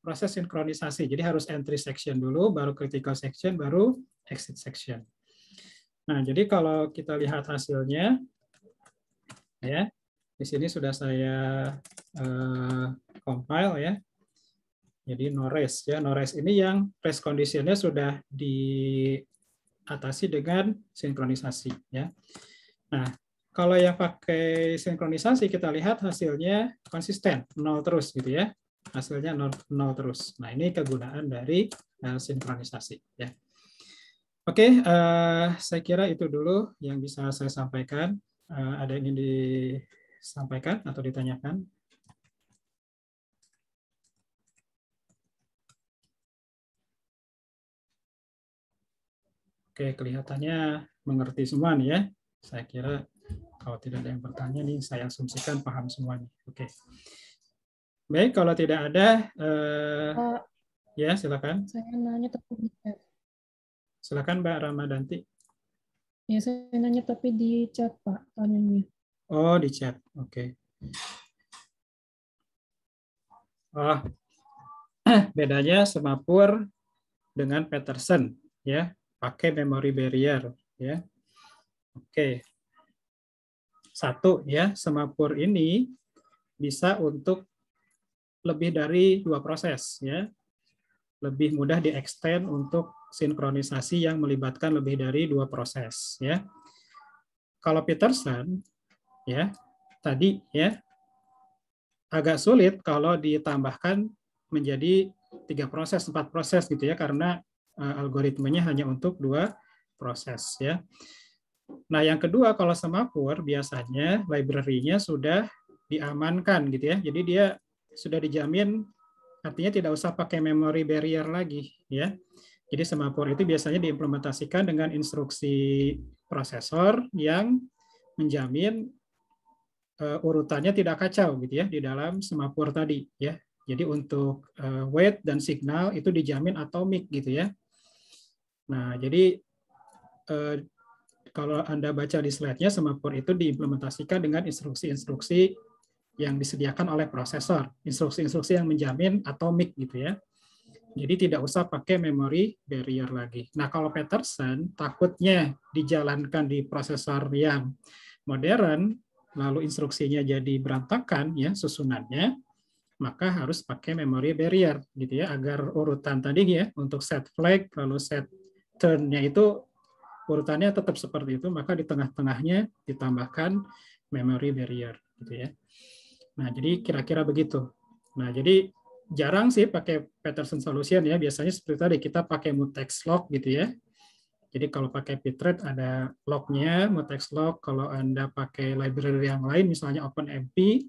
proses sinkronisasi. Jadi harus entry section dulu, baru critical section, baru exit section. Nah, jadi kalau kita lihat hasilnya, ya, di sini sudah saya compile ya. Jadi no race ya, no race ini yang race conditionnya sudah diatasi dengan sinkronisasi ya. Nah, kalau yang pakai sinkronisasi kita lihat hasilnya konsisten, 0 terus gitu ya. Hasilnya 0 terus. Nah, ini kegunaan dari sinkronisasi ya. Oke, saya kira itu dulu yang bisa saya sampaikan. Ada yang ingin disampaikan atau ditanyakan? Oke, kelihatannya mengerti semua nih ya. Saya kira kalau tidak ada yang bertanya nih, saya asumsikan paham semuanya. Oke. Baik, kalau tidak ada, ya silakan. Saya nanya tapi di chat. Silakan Mbak Ramadanti. Ya, saya nanya tapi di chat Pak, tanyanya. Oh, di chat. Oke. Oh, bedanya semapur dengan Peterson ya, pakai memory barrier ya. Oke. Satu ya, semapur ini bisa untuk lebih dari 2 proses ya. Lebih mudah di-extend untuk sinkronisasi yang melibatkan lebih dari 2 proses ya. Kalau Peterson ya, tadi ya agak sulit kalau ditambahkan menjadi 3 proses, 4 proses gitu ya, karena algoritmenya hanya untuk 2 proses ya. Nah, yang kedua kalau semapur biasanya library-nya sudah diamankan gitu ya. Jadi dia sudah dijamin, artinya tidak usah pakai memory barrier lagi ya. Jadi semapur itu biasanya diimplementasikan dengan instruksi prosesor yang menjamin urutannya tidak kacau gitu ya di dalam semapur tadi ya. Jadi untuk weight dan signal itu dijamin atomik gitu ya. Nah, jadi kalau Anda baca di slide-nya, semapur itu diimplementasikan dengan instruksi-instruksi yang disediakan oleh prosesor, instruksi-instruksi yang menjamin atomik gitu ya. Jadi tidak usah pakai memory barrier lagi. Nah, kalau Peterson takutnya dijalankan di prosesor yang modern, lalu instruksinya jadi berantakan ya susunannya. maka harus pakai memory barrier gitu ya, agar urutan tadi ya untuk set flag lalu set turn-nya itu urutannya tetap seperti itu, maka di tengah-tengahnya ditambahkan memory barrier gitu ya. Nah, jadi kira-kira begitu. Nah, jadi jarang sih pakai Peterson solution ya, biasanya seperti tadi kita pakai mutex log gitu ya. Jadi kalau pakai Pthread ada lognya, mutex log. Kalau Anda pakai library yang lain, misalnya OpenMP,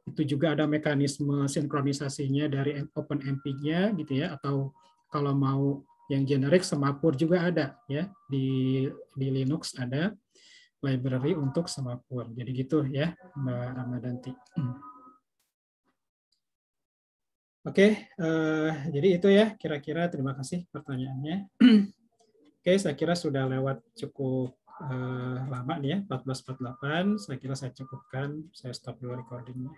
itu juga ada mekanisme sinkronisasinya dari OpenMP-nya gitu ya, atau kalau mau yang generik Semapur juga ada ya, di Linux ada library untuk Semapur. Jadi gitu ya Mbak Ramadanti. Oke, jadi itu ya kira-kira, terima kasih pertanyaannya. Oke, saya kira sudah lewat cukup lama nih ya, 14.48. Saya kira saya cukupkan, saya stop dulu recordingnya.